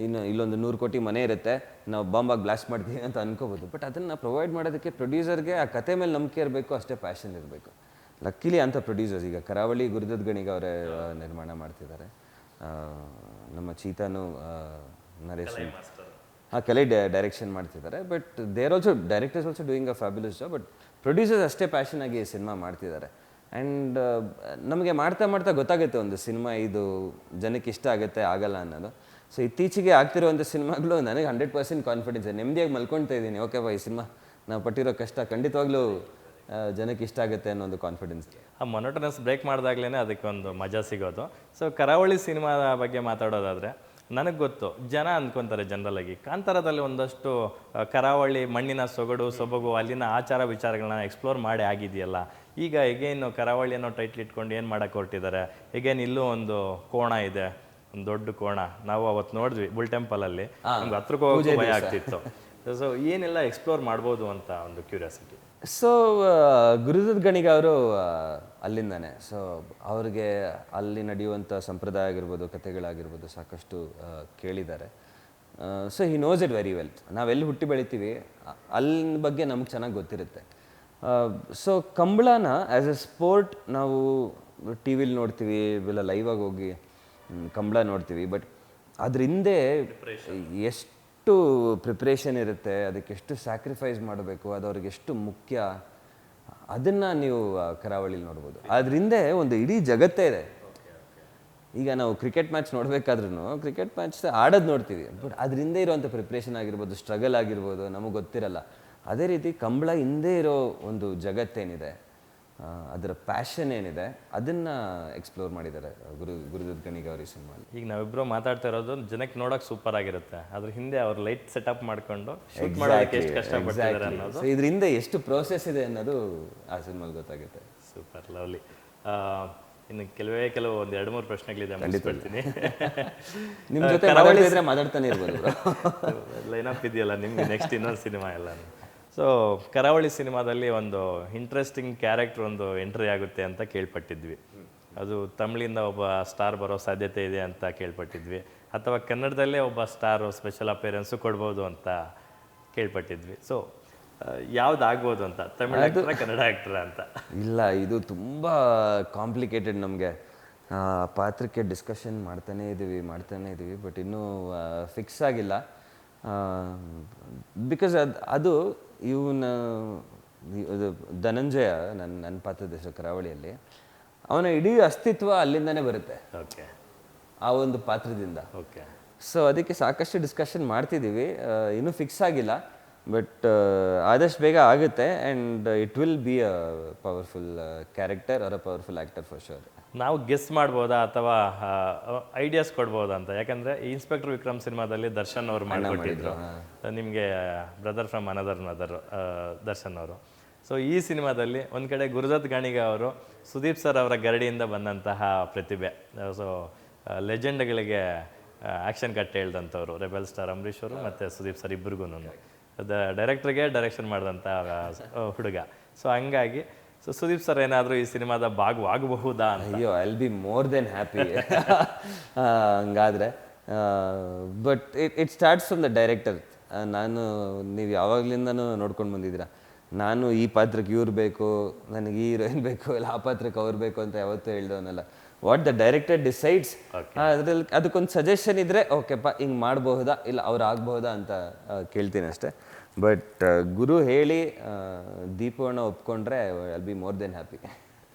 ಇನ್ನು ಇಲ್ಲೊಂದು 100 ಕೋಟಿ ಮನೆ ಇರುತ್ತೆ, ನಾವು ಬಾಂಬಾಗಿ ಬ್ಲಾಸ್ಟ್ ಮಾಡ್ತೀವಿ ಅಂತ ಅನ್ಕೋಬೋದು. ಬಟ್ ಅದನ್ನು ಪ್ರೊವೈಡ್ ಮಾಡೋದಕ್ಕೆ ಪ್ರೊಡ್ಯೂಸರ್ಗೆ ಆ ಕತೆ ಮೇಲೆ ನಂಬಿಕೆ ಇರಬೇಕು, ಅಷ್ಟೇ ಪ್ಯಾಷನ್ ಇರಬೇಕು. ಲಕ್ಕಿಲಿ ಅಂಥ ಪ್ರೊಡ್ಯೂಸರ್ಸ್ ಈಗ ಕರಾವಳಿ ಗುರುದತ್ ಗಣಿಗ ಅವರೇ ನಿರ್ಮಾಣ ಮಾಡ್ತಿದ್ದಾರೆ. ನಮ್ಮ ಚೀತಾನು ನರೇಶ್ ಕಲೆ ಡೈರೆಕ್ಷನ್ ಮಾಡ್ತಿದ್ದಾರೆ. But there also directors also doing a fabulous job. But producers ಅಷ್ಟೇ ಪ್ಯಾಷನ್ ಆಗಿ ಸಿನಿಮಾ ಮಾಡ್ತಿದ್ದಾರೆ. ಆ್ಯಂಡ್ ನಮಗೆ ಮಾಡ್ತಾ ಮಾಡ್ತಾ ಗೊತ್ತಾಗುತ್ತೆ ಒಂದು ಸಿನಿಮಾ ಇದು ಜನಕ್ಕೆ ಇಷ್ಟ ಆಗುತ್ತೆ ಆಗಲ್ಲ ಅನ್ನೋದು. ಸೊ ಇತ್ತೀಚೆಗೆ ಆಗ್ತಿರುವಂಥ ಸಿನಿಮಾಗಳು ನನಗೆ 100% ಕಾನ್ಫಿಡೆನ್ಸ್ ಇದೆ. ನೆಮ್ಮದಿಯಾಗಿ ಮಲ್ಕೊಳ್ತಾ ಇದ್ದೀನಿ, ಓಕೆಪ್ಪ ಈ ಸಿನಿಮಾ ನಾವು ಪಟ್ಟಿರೋ ಕಷ್ಟ ಖಂಡಿತವಾಗ್ಲೂ ಜನಕ್ಕೆ ಇಷ್ಟ ಆಗುತ್ತೆ ಅನ್ನೋ ಒಂದು ಕಾನ್ಫಿಡೆನ್ಸ್. ಆ ಮೊನೋಟನಸ್ ಬ್ರೇಕ್ ಮಾಡಿದಾಗ್ಲೇ ಅದಕ್ಕೆ ಒಂದು ಮಜಾ ಸಿಗೋದು. ಸೊ ಕರಾವಳಿ ಸಿನಿಮಾದ ಬಗ್ಗೆ ಮಾತಾಡೋದಾದರೆ ನನಗೆ ಗೊತ್ತು, ಜನ ಅಂದ್ಕೊತಾರೆ ಜನರಲಾಗಿ ಕಾಂತಾರದಲ್ಲಿ ಒಂದಷ್ಟು ಕರಾವಳಿ ಮಣ್ಣಿನ ಸೊಬಗು, ಅಲ್ಲಿನ ಆಚಾರ ವಿಚಾರಗಳನ್ನ ಎಕ್ಸ್ಪ್ಲೋರ್ ಮಾಡಿ ಆಗಿದೆಯಲ್ಲ. ಈಗ ಹೇಗೇನು ಕರಾವಳಿ ಅನ್ನೋ ಟೈಟ್ಲ್ ಇಟ್ಕೊಂಡು ಏನು ಮಾಡೋಕ್ಕೆ ಹೊರಟಿದ್ದಾರೆ. ಹೇಗೇನು ಇಲ್ಲೂ ಒಂದು ಕೋಣ ಇದೆ, ಒಂದು ದೊಡ್ಡ ಕೋಣ. ನಾವು ಅವತ್ತು ನೋಡಿದ್ವಿ ಬುಲ್ ಟೆಂಪಲಲ್ಲಿ, ನಮ್ಗೆ ಹತ್ರಕ್ಕೆ ಹೋಗೋಕೆ ಭಯ ಆಗ್ತಿತ್ತು. ಸೊ ಏನೆಲ್ಲ ಎಕ್ಸ್ಪ್ಲೋರ್ ಮಾಡ್ಬೋದು ಅಂತ ಒಂದು ಕ್ಯೂರಿಯಾಸಿಟಿ. ಸೊ ಗುರುದತ್ ಗಣಿಗ ಅವರು ಅಲ್ಲಿಂದಾನೆ. ಸೊ ಅವ್ರಿಗೆ ಅಲ್ಲಿ ನಡೆಯುವಂಥ ಸಂಪ್ರದಾಯ ಆಗಿರ್ಬೋದು, ಕಥೆಗಳಾಗಿರ್ಬೋದು ಸಾಕಷ್ಟು ಕೇಳಿದ್ದಾರೆ. So he knows it very well. ನಾವೆಲ್ಲಿ ಹುಟ್ಟಿ ಬೆಳಿತೀವಿ ಅಲ್ಲಿನ ಬಗ್ಗೆ ನಮ್ಗೆ ಚೆನ್ನಾಗಿ ಗೊತ್ತಿರುತ್ತೆ. ಸೊ ಕಂಬಳನ ಆ್ಯಸ್ ಎ ಸ್ಪೋರ್ಟ್ ನಾವು ಟಿ ವಿಲಿ ನೋಡ್ತೀವಿ, ಇಲ್ಲ ಲೈವಾಗಿ ಹೋಗಿ ಕಂಬಳ ನೋಡ್ತೀವಿ. ಬಟ್ ಅದ್ರ ಹಿಂದೆ ಎಷ್ಟು ಪ್ರಿಪ್ರೇಷನ್ ಇರುತ್ತೆ, ಅದಕ್ಕೆ ಎಷ್ಟು ಸ್ಯಾಕ್ರಿಫೈಸ್ ಮಾಡಬೇಕು, ಅದು ಅವ್ರಿಗೆ ಎಷ್ಟು ಮುಖ್ಯ, ಅದನ್ನು ನೀವು ಕರಾವಳಿಲಿ ನೋಡ್ಬೋದು. ಅದ್ರ ಹಿಂದೆ ಒಂದು ಇಡೀ ಜಗತ್ತೇ ಇದೆ. ಈಗ ನಾವು ಕ್ರಿಕೆಟ್ ಮ್ಯಾಚ್ ನೋಡಬೇಕಾದ್ರೂ ಕ್ರಿಕೆಟ್ ಮ್ಯಾಚ್ ಆಡೋದು ನೋಡ್ತೀವಿ, ಬಟ್ ಅದ್ರ ಹಿಂದೆ ಇರೋವಂಥ ಪ್ರಿಪ್ರೇಷನ್ ಆಗಿರ್ಬೋದು, ಸ್ಟ್ರಗಲ್ ಆಗಿರ್ಬೋದು ನಮಗೆ ಗೊತ್ತಿರಲ್ಲ. ಅದೇ ರೀತಿ ಕಂಬಳ ಹಿಂದೆ ಇರೋ ಒಂದು ಜಗತ್ತೇನಿದೆ, ಅದರ ಪ್ಯಾಷನ್ ಏನಿದೆ, ಅದನ್ನು ಎಕ್ಸ್ಪ್ಲೋರ್ ಮಾಡಿದ್ದಾರೆ ಗುರುದತ್ ಗಣಿಗ ಅವ್ರ ಈ ಸಿನಿಮಾ. ಈಗ ನಾವಿಬ್ಬರು ಮಾತಾಡ್ತಾ ಇರೋದು ಜನಕ್ಕೆ ನೋಡೋಕೆ ಸೂಪರ್ ಆಗಿರುತ್ತೆ, ಅದ್ರ ಹಿಂದೆ ಅವ್ರು ಲೈಟ್ ಸೆಟಪ್ ಮಾಡ್ಕೊಂಡು ಶೂಟ್ ಮಾಡೋದಕ್ಕೆ ಎಷ್ಟು ಕಷ್ಟಪಟ್ಟಿದ್ದಾರೆ ಅನ್ನೋದು, ಇದ್ರ ಹಿಂದೆ ಎಷ್ಟು ಪ್ರೋಸೆಸ್ ಇದೆ ಅನ್ನೋದು ಆ ಸಿನಿಮಾಲ್ ಗೊತ್ತಾಗುತ್ತೆ. Super, lovely. ಇನ್ನು ಕೆಲವು ಒಂದು 2-3 ಪ್ರಶ್ನೆಗಳಿದೆ, ಮುಗಿಸ್ಕೊಳ್ತೀನಿ. ನಿಮ್ಮ ಜೊತೆ ಮಾತಾಡ್ತಿದ್ರೆ ಮಾತಾಡ್ತಾನೆ ಇರ್ಬೋದು. ಲೈನಪ್ ಇದೆಯಲ್ಲ ನಿಮ್ಗೆ ನೆಕ್ಸ್ಟ್ ಇನ್ನೊಂದು ಸಿನಿಮಾ ಎಲ್ಲ. ಸೊ ಕರಾವಳಿ ಸಿನಿಮಾದಲ್ಲಿ ಒಂದು ಇಂಟ್ರೆಸ್ಟಿಂಗ್ ಕ್ಯಾರೆಕ್ಟರ್ ಒಂದು ಎಂಟ್ರಿ ಆಗುತ್ತೆ ಅಂತ ಕೇಳ್ಪಟ್ಟಿದ್ವಿ. ಅದು ತಮಿಳಿಂದ ಒಬ್ಬ ಸ್ಟಾರ್ ಬರೋ ಸಾಧ್ಯತೆ ಇದೆ ಅಂತ ಕೇಳ್ಪಟ್ಟಿದ್ವಿ, ಅಥವಾ ಕನ್ನಡದಲ್ಲೇ ಒಬ್ಬ ಸ್ಟಾರು ಸ್ಪೆಷಲ್ ಅಪೇರೆನ್ಸು ಕೊಡ್ಬೋದು ಅಂತ ಕೇಳ್ಪಟ್ಟಿದ್ವಿ. ಸೊ ಯಾವ್ದು ಆಗ್ಬೋದು ಅಂತ, ತಮಿಳ್ ಆಕ್ಟರ ಕನ್ನಡ ಆಕ್ಟರ ಅಂತ? ಇಲ್ಲ, ಇದು ತುಂಬ ಕಾಂಪ್ಲಿಕೇಟೆಡ್. ನಮಗೆ ಪಾತ್ರಕ್ಕೆ ಡಿಸ್ಕಷನ್ ಮಾಡ್ತಾನೇ ಇದ್ದೀವಿ, ಬಟ್ ಇನ್ನೂ ಫಿಕ್ಸ್ ಆಗಿಲ್ಲ. ಬಿಕಾಸ್ ಅದು ಇವನ ಧನಂಜಯ, ನನ್ನ ಪಾತ್ರದ ಹೆಸರು ಕರಾವಳಿಯಲ್ಲಿ, ಅವನ ಇಡೀ ಅಸ್ತಿತ್ವ ಅಲ್ಲಿಂದನೇ ಬರುತ್ತೆ. ಓಕೆ, ಆ ಒಂದು ಪಾತ್ರದಿಂದ. ಓಕೆ. ಸೊ ಅದಕ್ಕೆ ಸಾಕಷ್ಟು ಡಿಸ್ಕಷನ್ ಮಾಡ್ತಿದ್ದೀವಿ, ಇನ್ನೂ ಫಿಕ್ಸ್ ಆಗಿಲ್ಲ. ಬಟ್ ಆದಷ್ಟು ಬೇಗ ಆಗುತ್ತೆ. And it will be a powerful character or a powerful actor for sure. ನಾವು ಗೆಸ್ ಮಾಡ್ಬೋದಾ ಅಥವಾ ಐಡಿಯಾಸ್ ಕೊಡ್ಬೋದಾ ಅಂತ? ಯಾಕಂದರೆ ಇನ್ಸ್ಪೆಕ್ಟರ್ ವಿಕ್ರಮ್ ಸಿನಿಮಾದಲ್ಲಿ ದರ್ಶನ್ ಅವರು ಮಾಡಿಕೊಟ್ಟಿದ್ರು ನಿಮಗೆ, brother from another mother Darshan ಅವರು. ಸೊ ಈ ಸಿನಿಮಾದಲ್ಲಿ ಒಂದು ಕಡೆ ಗುರುದತ್ ಗಣಿಗ ಅವರು ಸುದೀಪ್ ಸರ್ ಅವರ ಗರಡಿಯಿಂದ ಬಂದಂತಹ ಪ್ರತಿಭೆ. ಸೊ ಲೆಜೆಂಡ್ಗಳಿಗೆ ಆ್ಯಕ್ಷನ್ ಕಟ್ ಹೇಳ್ದಂಥವ್ರು, ರೆಬೆಲ್ ಸ್ಟಾರ್ ಅಂಬರೀಷ್ ಅವರು ಮತ್ತು ಸುದೀಪ್ ಸರ್ ಇಬ್ಬರಿಗೂ ಡೈರೆಕ್ಟ್ರಿಗೆ ಡೈರೆಕ್ಷನ್ ಮಾಡಿದಂಥ ಹುಡುಗ. ಸೊ ಹಂಗಾಗಿ ಸುದೀಪ್ ಸರ್ ಏನಾದರೂ ಈ ಸಿನಿಮಾದ ಭಾಗವಾಗಬಹುದಾ? ಅಯ್ಯೋ, I will be more than happy ಹಂಗಾದರೆ. But it starts from the director. ನಾನು ನೀವು ಯಾವಾಗಲಿಂದನೂ ನೋಡ್ಕೊಂಡು ಬಂದಿದ್ದೀರಾ, ನಾನು ಈ ಪಾತ್ರಕ್ಕೆ ಇವ್ರು ಬೇಕು, ನನಗೆ ಈ ಹೀರೋಯಿನ್ ಬೇಕು, ಇಲ್ಲ ಆ ಪಾತ್ರಕ್ಕೆ ಅವ್ರು ಬೇಕು ಅಂತ ಯಾವತ್ತೂ ಹೇಳ್ದವನಲ್ಲ. ವಾಟ್ ದ ಡೈರೆಕ್ಟರ್ ಡಿಸೈಡ್ಸ್, ಅದ್ರಲ್ಲಿ ಅದಕ್ಕೊಂದು ಸಜೆಷನ್ ಇದ್ದರೆ ಓಕೆಪ್ಪ ಹಿಂಗೆ ಮಾಡಬಹುದಾ ಇಲ್ಲ ಅವ್ರು ಆಗಬಹುದಾ ಅಂತ ಕೇಳ್ತೀನಿ ಅಷ್ಟೇ. ಬಟ್ ಗುರು ಹೇಳಿ ದೀಪವನ್ನ ಒಪ್ಕೊಂಡ್ರೆ I be more than happy.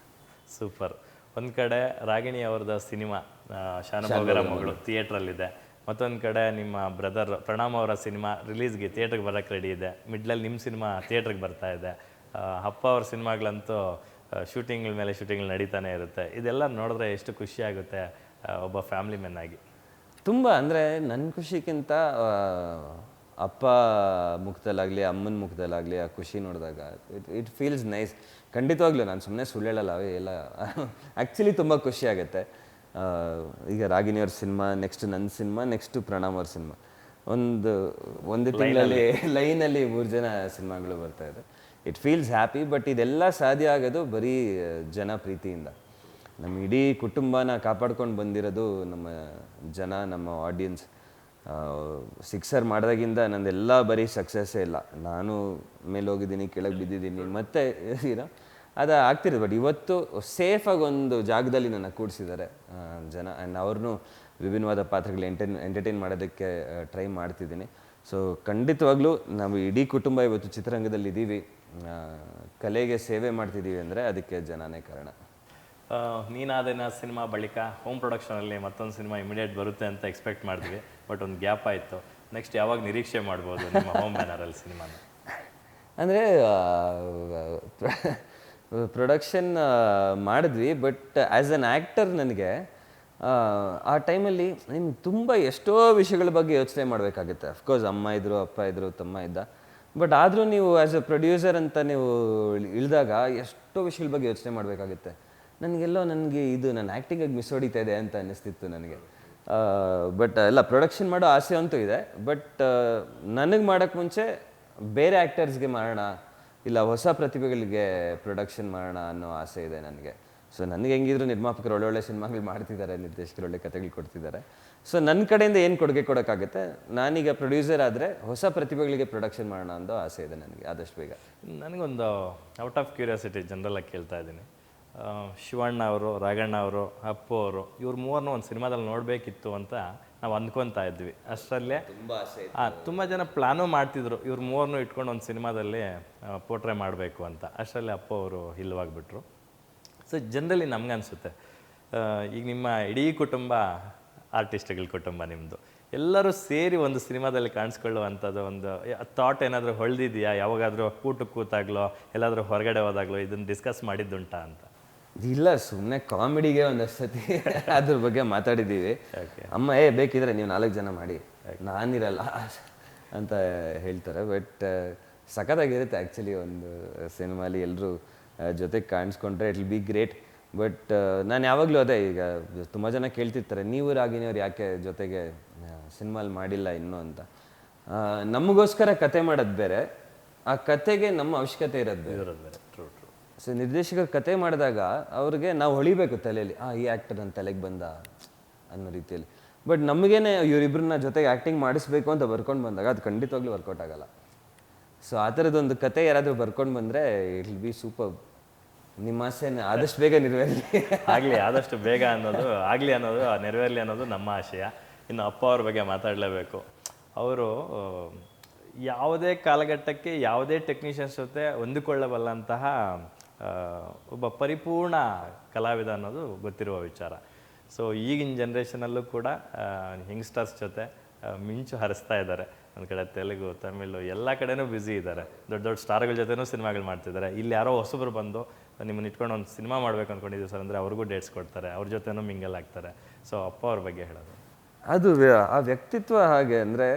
Super. ಒಂದು ಕಡೆ ರಾಗಿಣಿ ಅವ್ರದ್ದು ಸಿನಿಮಾ ಶಾನುಭೋಗರ ಮಗಳು ಥಿಯೇಟ್ರಲ್ಲಿದೆ, ಮತ್ತೊಂದು ಕಡೆ ನಿಮ್ಮ ಬ್ರದರ್ ಪ್ರಣಾಮ್ ಅವರ ಸಿನಿಮಾ ರಿಲೀಸ್ಗೆ ಥಿಯೇಟ್ರಿಗೆ ಬರೋಕ್ಕೆ ರೆಡಿ ಇದೆ, ಮಿಡ್ಲಲ್ಲಿ ನಿಮ್ಮ ಸಿನಿಮಾ ಥಿಯೇಟ್ರಿಗೆ ಬರ್ತಾ ಇದೆ, ಅಪ್ಪ ಅವ್ರ ಸಿನಿಮಾಗಳಂತೂ ಶೂಟಿಂಗ್ಗಳ ಮೇಲೆ ಶೂಟಿಂಗ್ಗಳು ನಡೀತಾನೆ ಇರುತ್ತೆ. ಇದೆಲ್ಲ ನೋಡಿದ್ರೆ ಎಷ್ಟು ಖುಷಿ ಆಗುತ್ತೆ ಒಬ್ಬ ಫ್ಯಾಮಿಲಿ ಮೆನ್ ಆಗಿ. ತುಂಬ ಅಂದರೆ ನನ್ನ ಖುಷಿಗಿಂತ ಅಪ್ಪ ಮುಖದಲ್ಲಾಗಲಿ ಅಮ್ಮನ ಮುಖದಲ್ಲಾಗಲಿ ಆ ಖುಷಿ ನೋಡಿದಾಗ ಇಟ್ ಫೀಲ್ಸ್ ನೈಸ್. ಖಂಡಿತವಾಗ್ಲೂ ನಾನು ಸುಮ್ಮನೆ ಸುಳ್ಳು ಹೇಳಲ್ಲ, ಅವೇ ಎಲ್ಲ ಆ್ಯಕ್ಚುಲಿ ತುಂಬ ಖುಷಿ ಆಗುತ್ತೆ. ಈಗ ರಾಗಿಣಿಯವ್ರ ಸಿನಿಮಾ, ನೆಕ್ಸ್ಟ್ ನನ್ನ ಸಿನಿಮಾ, ನೆಕ್ಸ್ಟು ಪ್ರಣಾಮ್ ಅವ್ರ ಸಿನಿಮಾ, ಒಂದು ತಿಂಗಳಲ್ಲಿ ಲೈನಲ್ಲಿ 3 ಜನ ಸಿನಿಮಾಗಳು ಬರ್ತಾ ಇದೆ. It feels happy. ಬಟ್ ಇದೆಲ್ಲ ಸಾಧ್ಯ ಆಗೋದು ಬರೀ ಜನ ಪ್ರೀತಿಯಿಂದ. ನಮ್ಮ ಇಡೀ ಕುಟುಂಬನ ಕಾಪಾಡ್ಕೊಂಡು ಬಂದಿರೋದು ನಮ್ಮ ಜನ, ನಮ್ಮ ಆಡಿಯನ್ಸ್. ಸಿಕ್ಸರ್ ಮಾಡಿದಾಗಿಂದ ನಂದೆಲ್ಲ ಬರೀ ಸಕ್ಸಸ್ಸೇ ಇಲ್ಲ. ನಾನು ಮೇಲೆ ಹೋಗಿದ್ದೀನಿ, ಕೆಳಗೆ ಬಿದ್ದಿದ್ದೀನಿ, ಮತ್ತೆ ಏನೋ ಅದು ಆಗ್ತಿರೋದು. ಬಟ್ ಇವತ್ತು ಸೇಫಾಗಿ ಒಂದು ಜಾಗದಲ್ಲಿ ನನ್ನ ಕೂಡಿಸಿದ್ದಾರೆ ಜನ. ಆ್ಯಂಡ್ ಅವ್ರನ್ನೂ ವಿಭಿನ್ನವಾದ ಪಾತ್ರಗಳು ಎಂಟರ್ಟೈನ್ ಮಾಡೋದಕ್ಕೆ ಟ್ರೈ ಮಾಡ್ತಿದ್ದೀನಿ. ಸೊ ಖಂಡಿತವಾಗ್ಲೂ ನಾವು ಇಡೀ ಕುಟುಂಬ ಇವತ್ತು ಚಿತ್ರರಂಗದಲ್ಲಿ ಇದ್ದೀವಿ, ಕಲೆಗೆ ಸೇವೆ ಮಾಡ್ತಿದ್ದೀವಿ ಅಂದರೆ ಅದಕ್ಕೆ ಜನನೇ ಕಾರಣ. ನೀನಾದೇನ ಸಿನಿಮಾ ಬಳಿಕ ಹೋಮ್ ಪ್ರೊಡಕ್ಷನಲ್ಲಿ ಮತ್ತೊಂದು ಸಿನಿಮಾ ಇಮಿಡಿಯೇಟ್ ಬರುತ್ತೆ ಅಂತ ಎಕ್ಸ್ಪೆಕ್ಟ್ ಮಾಡಿದ್ವಿ, ಬಟ್ ಒಂದು ಗ್ಯಾಪ್ ಆಯಿತು. ನೆಕ್ಸ್ಟ್ ಯಾವಾಗ ನಿರೀಕ್ಷೆ ಮಾಡ್ಬೋದು ನಿಮ್ಮ ಹೋಮ್ ಬ್ಯಾನರಲ್ಲಿ ಸಿನಿಮಾನ? ಅಂದರೆ ಪ್ರೊಡಕ್ಷನ್ ಮಾಡಿದ್ವಿ, ಬಟ್ ಆ್ಯಸ್ ಅನ್ ಆ್ಯಕ್ಟರ್ ನನಗೆ ಆ ಟೈಮಲ್ಲಿ ನಿಮ್ಗೆ ತುಂಬ ಎಷ್ಟೋ ವಿಷಯಗಳ ಬಗ್ಗೆ ಯೋಚನೆ ಮಾಡಬೇಕಾಗುತ್ತೆ. ಅಫ್ಕೋರ್ಸ್ ಅಮ್ಮ ಇದ್ದರು, ಅಪ್ಪ ಇದ್ದರು, ತಮ್ಮ ಇದ್ದ. ಬಟ್ ಆದರೂ ನೀವು ಆ್ಯಸ್ ಎ ಪ್ರೊಡ್ಯೂಸರ್ ಅಂತ ನೀವು ಇಳಿದಾಗ ಎಷ್ಟೋ ವಿಷಯಗಳ ಬಗ್ಗೆ ಯೋಚನೆ ಮಾಡಬೇಕಾಗುತ್ತೆ. ನನಗೆ ಇದು ನನ್ನ ಆ್ಯಕ್ಟಿಂಗಿಗೆ ಮಿಸ್ ಹೊಡಿತಾ ಇದೆ ಅಂತ ಅನ್ನಿಸ್ತಿತ್ತು ನನಗೆ. ಬಟ್ ಎಲ್ಲ ಪ್ರೊಡಕ್ಷನ್ ಮಾಡೋ ಆಸೆ ಅಂತೂ ಇದೆ. ಬಟ್ ನನಗೆ ಮಾಡೋಕ್ಕೆ ಮುಂಚೆ ಬೇರೆ ಆ್ಯಕ್ಟರ್ಸ್ಗೆ ಮಾಡೋಣ, ಇಲ್ಲ ಹೊಸ ಪ್ರತಿಭೆಗಳಿಗೆ ಪ್ರೊಡಕ್ಷನ್ ಮಾಡೋಣ ಅನ್ನೋ ಆಸೆ ಇದೆ ನನಗೆ. ಸೊ ನನಗೆ ಹೆಂಗಿದ್ರು ನಿರ್ಮಾಪಕರು ಒಳ್ಳೊಳ್ಳೆ ಸಿನಿಮಾಗಳು ಮಾಡ್ತಿದ್ದಾರೆ, ನಿರ್ದೇಶಕರು ಒಳ್ಳೆ ಕಥೆಗಳು ಕೊಡ್ತಿದ್ದಾರೆ. ಸೊ ನನ್ನ ಕಡೆಯಿಂದ ಏನು ಕೊಡುಗೆ ಕೊಡೋಕ್ಕಾಗುತ್ತೆ, ನಾನೀಗ ಪ್ರೊಡ್ಯೂಸರ್ ಆದರೆ ಹೊಸ ಪ್ರತಿಭೆಗಳಿಗೆ ಪ್ರೊಡಕ್ಷನ್ ಮಾಡೋಣ ಅನ್ನೋ ಆಸೆ ಇದೆ ನನಗೆ ಆದಷ್ಟು ಬೇಗ. ನನಗೊಂದು ಔಟ್ ಆಫ್ ಕ್ಯೂರಿಯಾಸಿಟಿ ಜನರಲ್ಲಾಗಿ ಕೇಳ್ತಾ ಇದ್ದೀನಿ. ಶಿವಣ್ಣ ಅವರು, ರಾಘಣ್ಣ ಅವರು, ಅಪ್ಪು ಅವರು, ಇವ್ರು ಮೂವರನ್ನೂ ಒಂದು ಸಿನಿಮಾದಲ್ಲಿ ನೋಡಬೇಕಿತ್ತು ಅಂತ ನಾವು ಅಂದ್ಕೊತಾ ಇದ್ವಿ. ಅಷ್ಟರಲ್ಲೇ ತುಂಬ ಜನ ಪ್ಲ್ಯಾನು ಮಾಡ್ತಿದ್ರು ಇವ್ರು ಮೂವರನ್ನೂ ಇಟ್ಕೊಂಡು ಒಂದು ಸಿನಿಮಾದಲ್ಲಿ ಪೋರ್ಟ್ರೇ ಮಾಡಬೇಕು ಅಂತ. ಅಷ್ಟರಲ್ಲೇ ಅಪ್ಪು ಅವರು ಇಲ್ಲವಾಗ್ಬಿಟ್ರು. ಸೊ ಜನರಲಿ ನಮ್ಗನ್ಸುತ್ತೆ, ಈಗ ನಿಮ್ಮ ಇಡೀ ಕುಟುಂಬ ಆರ್ಟಿಸ್ಟ್ಗಳ ಕುಟುಂಬ ನಿಮ್ಮದು, ಎಲ್ಲರೂ ಸೇರಿ ಒಂದು ಸಿನಿಮಾದಲ್ಲಿ ಕಾಣಿಸ್ಕೊಳ್ಳುವಂಥದ್ದು ಒಂದು ಥಾಟ್ ಏನಾದರೂ ಹೊಳೆದಿದೆಯಾ? ಯಾವಾಗಾದರೂ ಊಟಕ್ಕೆ ಕೂತಾಗ್ಲೋ ಎಲ್ಲಾದರೂ ಹೊರಗಡೆ ಹೋದಾಗ್ಲೋ ಇದನ್ನು ಡಿಸ್ಕಸ್ ಮಾಡಿದ್ದುಂಟಾ ಅಂತ? ಇಲ್ಲ, ಸುಮ್ಮನೆ ಕಾಮಿಡಿಗೆ ಒಂದಷ್ಟು ಸತಿ ಅದ್ರ ಬಗ್ಗೆ ಮಾತಾಡಿದ್ದೀವಿ. ಅಮ್ಮ ಬೇಕಿದ್ರೆ ನೀವು 4 ಜನ ಮಾಡಿ, ನಾನಿರಲ್ಲ ಅಂತ ಹೇಳ್ತಾರೆ. ಬಟ್ ಸಖತ್ತಾಗಿರುತ್ತೆ ಆ್ಯಕ್ಚುಲಿ ಒಂದು ಸಿನಿಮಾಲಿ ಎಲ್ಲರೂ ಜೊತೆಗೆ ಕಾಣಿಸ್ಕೊಂಡ್ರೆ it will be great. But ನಾನು ಯಾವಾಗಲೂ ಅದೇ, ಈಗ ತುಂಬ ಜನ ಕೇಳ್ತಿರ್ತಾರೆ ನೀವು ರಾಗಿಣಿಯವ್ರು ಯಾಕೆ ಜೊತೆಗೆ ಸಿನಿಮಾಲಿ ಮಾಡಿಲ್ಲ ಇನ್ನೂ ಅಂತ. ನಮಗೋಸ್ಕರ ಕತೆ ಮಾಡೋದು ಬೇರೆ, ಆ ಕತೆಗೆ ನಮ್ಮ ಅವಶ್ಯಕತೆ ಇರೋದು ಬೇರೆ. ಸೊ ನಿರ್ದೇಶಕರು ಕತೆ ಮಾಡಿದಾಗ ಅವ್ರಿಗೆ ನಾವು ಹೊಳಿಬೇಕು ತಲೆಯಲ್ಲಿ, ಈ ಆ್ಯಕ್ಟರ್ ನನ್ನ ತಲೆಗೆ ಬಂದ ಅನ್ನೋ ರೀತಿಯಲ್ಲಿ. ಬಟ್ ನಮಗೇನೆ ಇವರಿಬ್ಬರನ್ನ ಜೊತೆಗೆ ಆ್ಯಕ್ಟಿಂಗ್ ಮಾಡಿಸ್ಬೇಕು ಅಂತ ಬರ್ಕೊಂಡು ಬಂದಾಗ ಅದು ಖಂಡಿತವಾಗ್ಲೂ ವರ್ಕೌಟ್ ಆಗಲ್ಲ. ಸೊ ಆ ಥರದೊಂದು ಕತೆ ಯಾರಾದರೂ ಬರ್ಕೊಂಡು ಬಂದರೆ ಇಟ್ ವಿಲ್ ಬಿ ಸೂಪರ್. ನಿಮ್ಮ ಆಸೆನ ಆದಷ್ಟು ಬೇಗ ನೆರವೇರಲಿ. ಆದಷ್ಟು ಬೇಗ ಆಗಲಿ ಅನ್ನೋದು ನೆರವೇರಲಿ ಅನ್ನೋದು ನಮ್ಮ ಆಶಯ. ಇನ್ನು ಅಪ್ಪ ಅವ್ರ ಬಗ್ಗೆ ಮಾತಾಡಲೇಬೇಕು. ಅವರು ಯಾವುದೇ ಕಾಲಘಟ್ಟಕ್ಕೆ ಯಾವುದೇ ಟೆಕ್ನಿಷಿಯನ್ಸ್ ಜೊತೆ ಹೊಂದಿಕೊಳ್ಳಬಲ್ಲಂತಹ ಒಬ್ಬ ಪರಿಪೂರ್ಣ ಕಲಾವಿದ ಅನ್ನೋದು ಗೊತ್ತಿರುವ ವಿಚಾರ. ಸೊ ಈಗಿನ ಜನ್ರೇಷನಲ್ಲೂ ಕೂಡ ಯಂಗ್ಸ್ಟರ್ಸ್ ಜೊತೆ ಮಿಂಚು ಹರಿಸ್ತಾ ಇದ್ದಾರೆ. ಒಂದು ಕಡೆ ತೆಲುಗು, ತಮಿಳು ಎಲ್ಲ ಕಡೆನೂ ಬ್ಯುಸಿ ಇದ್ದಾರೆ. ದೊಡ್ಡ ದೊಡ್ಡ ಸ್ಟಾರ್ಗಳ ಜೊತೆನೂ ಸಿನಿಮಾಗಳು ಮಾಡ್ತಿದ್ದಾರೆ. ಇಲ್ಲಿ ಯಾರೋ ಹೊಸಬ್ರು ಬಂದು ನಿಮ್ಮನ್ನು ಇಟ್ಕೊಂಡು ಒಂದು ಸಿನಿಮಾ ಮಾಡಬೇಕು ಅಂದ್ಕೊಂಡಿದ್ದೀವಿ ಸರ್ ಅಂದರೆ ಅವ್ರಿಗೂ ಡೇಟ್ಸ್ ಕೊಡ್ತಾರೆ, ಅವ್ರ ಜೊತೆನೂ ಮಿಂಗಲ್ ಆಗ್ತಾರೆ. ಸೊ ಅಪ್ಪ ಅವ್ರ ಬಗ್ಗೆ ಹೇಳೋದು, ಅದು ಆ ವ್ಯಕ್ತಿತ್ವ ಹಾಗೆ ಅಂದರೆ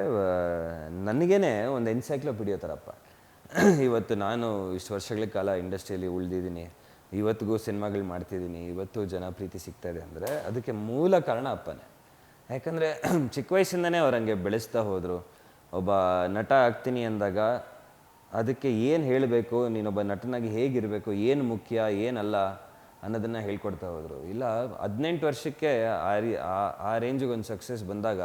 ನನಗೇನೆ ಒಂದು ಎನ್ಸೈಕ್ಲೋಪೀಡಿಯೋ ಥರಪ್ಪ. ಇವತ್ತು ನಾನು ಇಷ್ಟು ವರ್ಷಗಳ ಕಾಲ ಇಂಡಸ್ಟ್ರಿಯಲ್ಲಿ ಉಳಿದಿದ್ದೀನಿ, ಇವತ್ತಿಗೂ ಸಿನಿಮಾಗಳು ಮಾಡ್ತಿದ್ದೀನಿ, ಇವತ್ತು ಜನ ಪ್ರೀತಿ ಸಿಗ್ತಾ ಇದೆ ಅಂದರೆ ಅದಕ್ಕೆ ಮೂಲ ಕಾರಣ ಅಪ್ಪನೇ. ಯಾಕಂದರೆ ಚಿಕ್ಕ ವಯಸ್ಸಿಂದನೇ ಅವ್ರು ಹಂಗೆ ಬೆಳೆಸ್ತಾ ಹೋದರು. ಒಬ್ಬ ನಟ ಆಗ್ತೀನಿ ಅಂದಾಗ ಅದಕ್ಕೆ ಏನು ಹೇಳಬೇಕು, ನೀನೊಬ್ಬ ನಟನಾಗಿ ಹೇಗಿರಬೇಕು, ಏನು ಮುಖ್ಯ ಏನಲ್ಲ ಅನ್ನೋದನ್ನು ಹೇಳ್ಕೊಡ್ತಾ ಹೋದರು. ಇಲ್ಲ 18 ವರ್ಷಕ್ಕೆ ಆ ರೇಂಜಿಗೆ ಒಂದು ಸಕ್ಸಸ್ ಬಂದಾಗ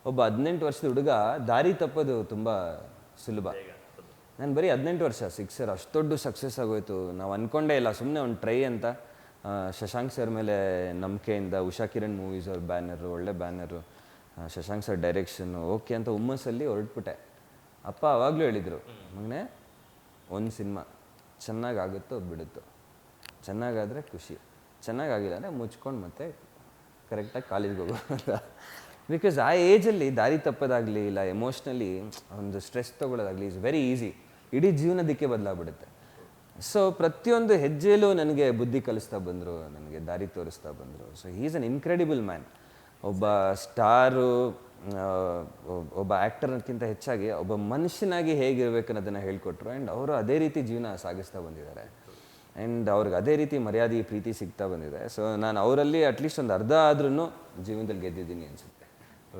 ಒಬ್ಬ 18 ವರ್ಷದ ಹುಡುಗ ದಾರಿ ತಪ್ಪೋದು ತುಂಬ ಸುಲಭ. ನಾನು ಬರೀ 18 ವರ್ಷ ಸಿಕ್ಸರ್ ಅಷ್ಟು ದೊಡ್ಡ ಸಕ್ಸಸ್ ಆಗೋಯ್ತು. ನಾವು ಅಂದ್ಕೊಂಡೇ ಇಲ್ಲ, ಸುಮ್ಮನೆ ಒಂದು ಟ್ರೈ ಅಂತ ಶಶಾಂಕ್ ಸರ್ ಮೇಲೆ ನಂಬಿಕೆಯಿಂದ ಉಷಾ ಕಿರಣ್ ಮೂವೀಸ್ ಅವ್ರ ಬ್ಯಾನರು, ಒಳ್ಳೆ banner, Shashank sir direction okay ಅಂತ ಹುಮ್ಮಸ್ಸಲ್ಲಿ ಹೊರಟ್ಬಿಟ್ಟೆ. ಅಪ್ಪ ಆವಾಗಲೂ ಹೇಳಿದರು, ಮಗನೇ ಒಂದು ಸಿನಿಮಾ ಚೆನ್ನಾಗಾಗುತ್ತೋ ಬಿಡುತ್ತೋ, ಚೆನ್ನಾಗಾದರೆ ಖುಷಿ, ಚೆನ್ನಾಗಾಗಿಲ್ಲ ಅಂದರೆ ಮುಚ್ಕೊಂಡು ಮತ್ತೆ ಕರೆಕ್ಟಾಗಿ ಕಾಲೇಜ್ಗೆ ಹೋಗೋ ಅಂತ. ಬಿಕಾಸ್ ಆ ಏಜಲ್ಲಿ ದಾರಿ ತಪ್ಪೋದಾಗಲಿ ಇಲ್ಲ ಎಮೋಷ್ನಲಿ ಒಂದು ಸ್ಟ್ರೆಸ್ ತೊಗೊಳ್ಳೋದಾಗಲಿ ಇಸ್ ವೆರಿ ಈಸಿ. ಇಡೀ ಜೀವನದಕ್ಕೆ ಬದಲಾಗ್ಬಿಡುತ್ತೆ. ಸೊ ಪ್ರತಿಯೊಂದು ಹೆಜ್ಜೆಯಲ್ಲೂ ನನಗೆ ಬುದ್ಧಿ ಕಲಿಸ್ತಾ ಬಂದರು, ನನಗೆ ದಾರಿ ತೋರಿಸ್ತಾ ಬಂದರು. So he is an incredible man. ಒಬ್ಬ ಸ್ಟಾರು, ಒಬ್ಬ ಆ್ಯಕ್ಟರ್ಗಿಂತ ಹೆಚ್ಚಾಗಿ ಒಬ್ಬ ಮನುಷ್ಯನಾಗಿ ಹೇಗಿರ್ಬೇಕು ಅನ್ನೋದನ್ನು ಹೇಳ್ಕೊಟ್ರು. ಆ್ಯಂಡ್ ಅವರು ಅದೇ ರೀತಿ ಜೀವನ ಸಾಗಿಸ್ತಾ ಬಂದಿದ್ದಾರೆ. ಆ್ಯಂಡ್ ಅವ್ರಿಗೆ ಅದೇ ರೀತಿ ಮರ್ಯಾದೆ ಪ್ರೀತಿ ಸಿಗ್ತಾ ಬಂದಿದೆ. ಸೊ ನಾನು ಅವರಲ್ಲಿ ಅಟ್ಲೀಸ್ಟ್ ಒಂದು ಅರ್ಧ ಆದ್ರೂ ಜೀವನದಲ್ಲಿ ಗೆದ್ದಿದ್ದೀನಿ ಅನಿಸುತ್ತೆ.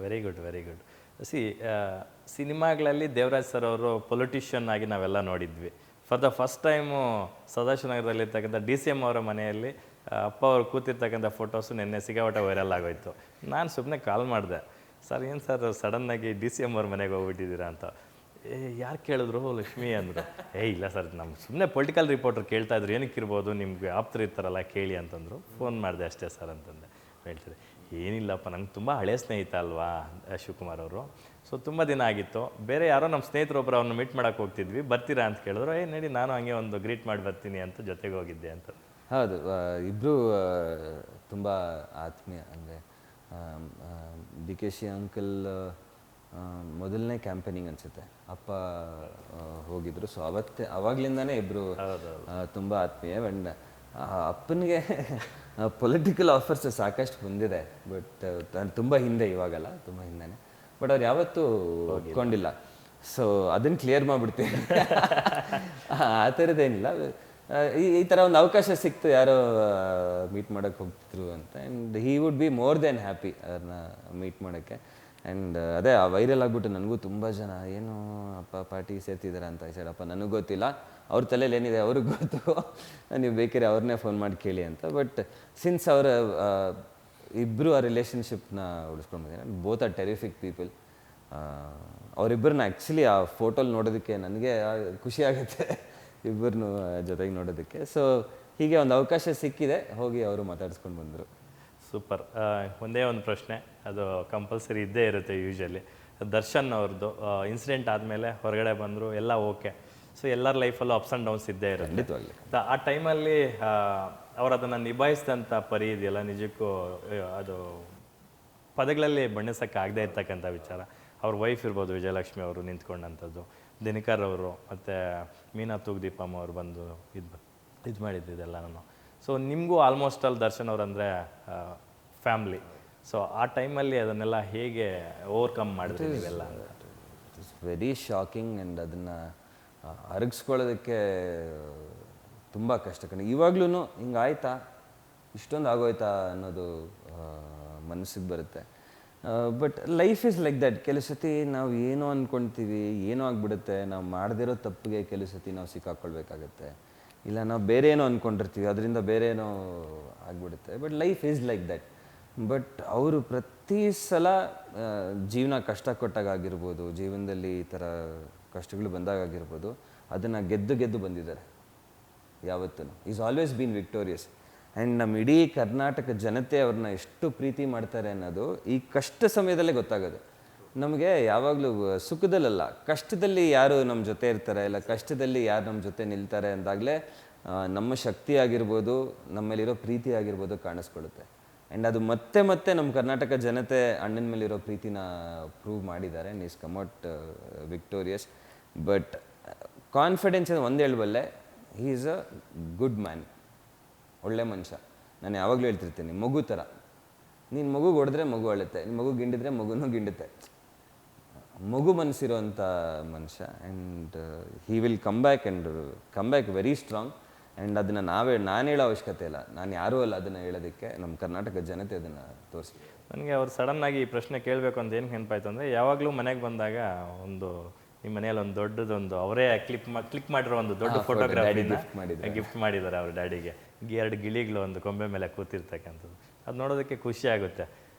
Very good, very good. ಸಿನಿಮಾಗಳಲ್ಲಿ ದೇವರಾಜ್ ಸರ್ ಅವರು ಪೊಲಿಟಿಷಿಯನ್ ಆಗಿ ನಾವೆಲ್ಲ ನೋಡಿದ್ವಿ. ಫಾರ್ ದ ಫಸ್ಟ್ ಟೈಮು ಸದಾಶಿವನಗರದಲ್ಲಿರ್ತಕ್ಕಂಥ DCM ಅವರ ಮನೆಯಲ್ಲಿ ಅಪ್ಪ ಅವ್ರು ಕೂತಿರ್ತಕ್ಕಂಥ ಫೋಟೋಸು ನಿನ್ನೆ ಸಿಕ್ಕಾಪಟ್ಟೆ ವೈರಲ್ ಆಗೋಯ್ತು. ನಾನು ಸುಮ್ಮನೆ ಕಾಲ್ ಮಾಡಿದೆ, ಸರ್ ಏನು ಸರ್ ಸಡನ್ನಾಗಿ DCM ಅವ್ರ ಮನೆಗೆ ಹೋಗ್ಬಿಟ್ಟಿದ್ದೀರಾ ಅಂತ. ಯಾರು ಕೇಳಿದ್ರು ಲಕ್ಷ್ಮಿ ಅಂದರು. ಇಲ್ಲ ಸರ್, ನಮ್ಮ ಸುಮ್ಮನೆ ಪೊಲಿಟಿಕಲ್ ರಿಪೋರ್ಟರ್ ಕೇಳ್ತಾ ಇದ್ರು, ಏನಕ್ಕಿರ್ಬೋದು, ನಿಮ್ಗೆ ಆಪ್ತರು ಇರ್ತಾರಲ್ಲ ಕೇಳಿ ಅಂತಂದರು. ಫೋನ್ ಮಾಡಿದೆ ಅಷ್ಟೇ ಸರ್ ಅಂತಂದೆ. ಹೇಳ್ತಾರೆ, ಏನಿಲ್ಲಪ್ಪ, ನಂಗೆ ತುಂಬ ಹಳೆಯ ಸ್ನೇಹಿತ ಅಲ್ವಾ ಶಿವಕುಮಾರ್ ಅವರು. ಸೊ ತುಂಬ ದಿನ ಆಗಿತ್ತು, ಬೇರೆ ಯಾರೋ ನಮ್ಮ ಸ್ನೇಹಿತರೊಬ್ಬರು ಅವ್ರನ್ನ ಮೀಟ್ ಮಾಡೋಕ್ಕೆ ಹೋಗ್ತಿದ್ವಿ, ಬರ್ತೀರಾ ಅಂತ ಕೇಳಿದ್ರು. ನಡಿ ನಾನು ಹಂಗೆ ಒಂದು ಗ್ರೀಟ್ ಮಾಡಿ ಬರ್ತೀನಿ ಅಂತ ಜೊತೆಗೆ ಹೋಗಿದ್ದೆ ಅಂತ. ಹೌದು, ಇಬ್ಬರು ತುಂಬ ಆತ್ಮೀಯ. ಅಂದರೆ DKC ಅಂಕಲ್ ಮೊದಲನೇ ಕ್ಯಾಂಪೇನಿಂಗ್ ಅನಿಸುತ್ತೆ ಅಪ್ಪ ಹೋಗಿದ್ರು. ಸೊ ಅವಾಗ್ಲಿಂದಾನೇ ಇಬ್ಬರು ತುಂಬ ಆತ್ಮೀಯ. ಆ್ಯಂಡ್ ಅಪ್ಪನಿಗೆ ಪೊಲಿಟಿಕಲ್ ಆಫರ್ಸ್ ಸಾಕಷ್ಟು ಬಂದಿದೆ, ಬಟ್ ತುಂಬ ಹಿಂದೆ, ಇವಾಗಲ್ಲ, ತುಂಬ ಹಿಂದೆನೇ. ಬಟ್ ಅವ್ರು ಯಾವತ್ತೂ ಒಪ್ಕೊಂಡಿಲ್ಲ. ಸೊ ಅದನ್ನು ಕ್ಲಿಯರ್ ಮಾಡಿಬಿಡ್ತೀನಿ. ಆ ಥರದ್ದೇನಿಲ್ಲ. ಈ ಥರ ಒಂದು ಅವಕಾಶ ಸಿಕ್ತು, ಯಾರೋ ಮೀಟ್ ಮಾಡೋಕ್ಕೆ ಹೋಗ್ತಿದ್ರು ಅಂತ. And he would be more than happy ಅವ್ರನ್ನ ಮೀಟ್ ಮಾಡೋಕ್ಕೆ. ಆ್ಯಂಡ್ ಅದೇ ಆ ವೈರಲ್ ಆಗಿಬಿಟ್ಟು ನನಗೂ ತುಂಬ ಜನ ಏನು ಅಪ್ಪ ಪಾರ್ಟಿ ಸೇರ್ತಿದ್ದಾರೆ ಅಂತ ಹೇಳಪ್ಪ, ನನಗೆ ಗೊತ್ತಿಲ್ಲ, ಅವ್ರ ತಲೆಯಲ್ಲಿ ಏನಿದೆ ಅವ್ರಿಗೆ ಗೊತ್ತು, ನೀವು ಬೇಕಾದ್ರೆ ಅವ್ರನ್ನೇ ಫೋನ್ ಮಾಡಿ ಕೇಳಿ ಅಂತ. ಬಟ್ ಸಿನ್ಸ್ ಅವರ ಇಬ್ಬರು ಆ ರಿಲೇಷನ್ಶಿಪ್ನ ಉಳಿಸ್ಕೊಂಡು ಬಂದಿದ್ದಾರೆ. Both are terrific people. ಅವರಿಬ್ಬರನ್ನ ಆ್ಯಕ್ಚುಲಿ ಆ ಫೋಟೋಲಿ ನೋಡೋದಕ್ಕೆ ನನಗೆ ಖುಷಿ ಆಗುತ್ತೆ, ಇಬ್ಬರನ್ನು ಜೊತೆಗೆ ನೋಡೋದಕ್ಕೆ. ಸೊ ಹೀಗೆ ಒಂದು ಅವಕಾಶ ಸಿಕ್ಕಿದೆ, ಹೋಗಿ ಅವರು ಮಾತಾಡಿಸ್ಕೊಂಡು ಬಂದರು. ಸೂಪರ್. ಒಂದೇ ಒಂದು ಪ್ರಶ್ನೆ, ಅದು ಕಂಪಲ್ಸರಿ ಇದ್ದೇ ಇರುತ್ತೆ ಯೂಶಲಿ. ದರ್ಶನ್ ಅವ್ರದ್ದು ಇನ್ಸಿಡೆಂಟ್ ಆದಮೇಲೆ ಹೊರಗಡೆ ಬಂದರು, ಎಲ್ಲ ಓಕೆ. ಸೊ ಎಲ್ಲರ ಲೈಫಲ್ಲೂ ಅಪ್ಸ್ ಆ್ಯಂಡ್ ಡೌನ್ಸ್ ಇದ್ದೇ ಇರುತ್ತೆ. ಆ ಟೈಮಲ್ಲಿ ಅವ್ರು ಅದನ್ನು ನಿಭಾಯಿಸಿದಂಥ ಪರಿ ಇದೆಯಲ್ಲ, ನಿಜಕ್ಕೂ ಅದು ಪದಗಳಲ್ಲಿ ಬಣ್ಣಿಸೋಕ್ಕಾಗದೇ ಇರ್ತಕ್ಕಂಥ ವಿಚಾರ. ಅವ್ರ ವೈಫ್ ಇರ್ಬೋದು ವಿಜಯಲಕ್ಷ್ಮಿ ಅವರು ನಿಂತ್ಕೊಂಡಂಥದ್ದು, ದಿನಕರ್ ಅವರು ಮತ್ತು ಮೀನಾ ತೂಗ್ದೀಪಮ್ಮ ಅವ್ರು ಬಂದು ಇದು ಮಾಡಿದ್ದಿದೆಲ್ಲ ನಾನು. ಸೊ ನಿಮಗೂ ಆಲ್ಮೋಸ್ಟ್ ಅಲ್ಲಿ ದರ್ಶನ್ ಅವರಂದರೆ ಫ್ಯಾಮ್ಲಿ. ಸೊ ಆ ಟೈಮಲ್ಲಿ ಅದನ್ನೆಲ್ಲ ಹೇಗೆ ಓವರ್ಕಮ್ ಮಾಡಿದ್ರಿ ನೀವೆಲ್ಲ? It is very shocking. And ಅದನ್ನು ಅರಗಿಸ್ಕೊಳ್ಳೋದಕ್ಕೆ ತುಂಬ ಕಷ್ಟ. ಇವಾಗ್ಲೂ ಹಿಂಗಾಯ್ತಾ, ಇಷ್ಟೊಂದು ಆಗೋಯ್ತಾ ಅನ್ನೋದು ಮನಸ್ಸಿಗೆ ಬರುತ್ತೆ. But life is like that. ಕೆಲವು ಸತಿ ನಾವು ಏನೋ ಅಂದ್ಕೊಳ್ತೀವಿ, ಏನೋ ಆಗಿಬಿಡುತ್ತೆ. ನಾವು ಮಾಡದಿರೋ ತಪ್ಪಿಗೆ ಕೆಲವು ಸತಿ ನಾವು ಸಿಕ್ಕಾಕೊಳ್ಬೇಕಾಗತ್ತೆ. ಇಲ್ಲ ನಾವು ಬೇರೆ ಏನೋ ಅಂದ್ಕೊಂಡಿರ್ತೀವಿ, ಅದರಿಂದ ಬೇರೆ ಏನೋ ಆಗಿಬಿಡುತ್ತೆ. But life is like that. But ಅವರು ಪ್ರತಿ ಸಲ ಜೀವನ ಕಷ್ಟ ಕೊಟ್ಟಾಗಿರ್ಬೋದು, ಜೀವನದಲ್ಲಿ ಈ ಥರ ಕಷ್ಟಗಳು ಬಂದಾಗಿರ್ಬೋದು, ಅದನ್ನು ಗೆದ್ದು ಬಂದಿದ್ದಾರೆ ಯಾವತ್ತೂ. Is always been victorious. And ನಮ್ಮ ಇಡೀ ಕರ್ನಾಟಕ ಜನತೆ ಅವ್ರನ್ನ ಎಷ್ಟು ಪ್ರೀತಿ ಮಾಡ್ತಾರೆ ಅನ್ನೋದು ಈ ಕಷ್ಟ ಸಮಯದಲ್ಲೇ ಗೊತ್ತಾಗೋದು ನಮಗೆ. ಯಾವಾಗಲೂ ಸುಖದಲ್ಲ, ಕಷ್ಟದಲ್ಲಿ ಯಾರು ನಮ್ಮ ಜೊತೆ ಇರ್ತಾರೆ, ಇಲ್ಲ ಕಷ್ಟದಲ್ಲಿ ಯಾರು ನಮ್ಮ ಜೊತೆ ನಿಲ್ತಾರೆ ಅಂದಾಗಲೇ ನಮ್ಮ ಶಕ್ತಿ ಆಗಿರ್ಬೋದು, ನಮ್ಮಲ್ಲಿರೋ ಪ್ರೀತಿ ಆಗಿರ್ಬೋದು ಕಾಣಿಸ್ಕೊಳ್ಳುತ್ತೆ. ಆ್ಯಂಡ್ ಅದು ಮತ್ತೆ ನಮ್ಮ ಕರ್ನಾಟಕ ಜನತೆ ಅಣ್ಣನ ಮೇಲಿರೋ ಪ್ರೀತಿನ ಪ್ರೂವ್ ಮಾಡಿದ್ದಾರೆ. And is come out victorious. But confidence ಒಂದು ಹೇಳಬಲ್ಲೆ, he is a good man, ಒಳ್ಳೆ ಮನುಷ್ಯ. ನಾನು ಯಾವಾಗಲೂ ಹೇಳ್ತಿರ್ತೀನಿ, ಮಗು ಥರ. ನೀನು ಮಗುಗೆ ಹೊಡೆದ್ರೆ ಮಗು ಅಳುತ್ತೆ, ನೀನು ಮಗು ಗಿಂಡಿದ್ರೆ ಮಗುನೂ ಗಿಂಡುತ್ತೆ. ಮಗು ಮನಸ್ಸಿರೋಂಥ ಮನುಷ್ಯ. And he will come back very strong. And ಅದನ್ನು ನಾನು ಹೇಳೋ ಅವಶ್ಯಕತೆ ಇಲ್ಲ, ನಾನು ಯಾರೂ ಅಲ್ಲ ಅದನ್ನು ಹೇಳೋದಕ್ಕೆ. ನಮ್ಮ ಕರ್ನಾಟಕ ಜನತೆ ಅದನ್ನು ತೋರಿಸಿ. ನನಗೆ ಅವ್ರು ಸಡನ್ನಾಗಿ ಈ ಪ್ರಶ್ನೆ ಕೇಳಬೇಕು ಅಂತ ಏನು ನೆನಪಾಯ್ತು ಅಂದರೆ, ಯಾವಾಗಲೂ ಮನೆಗೆ ಬಂದಾಗ ಒಂದು ನಿಮ್ಮ ಮನೆಯಲ್ಲಿ ಒಂದು ದೊಡ್ಡದೊಂದು ಅವರೇ ಕ್ಲಿಕ್ ಮಾಡಿರೋ ಒಂದು ದೊಡ್ಡ ಫೋಟೋಗ್ರಾಫಿನ ಗಿಫ್ಟ್ ಮಾಡಿದ್ದಾರೆ ಅವ್ರ ಡ್ಯಾಡಿಗೆ. ಎರಡು ಗಿಳಿಗಳು ಒಂದು ಕೊಂಬೆ ಮೇಲೆ ಕೂತಿರ್ತಕ್ಕಂಥದ್ದು ಅದು ನೋಡೋದಕ್ಕೆ ಖುಷಿ ಆಗುತ್ತೆ.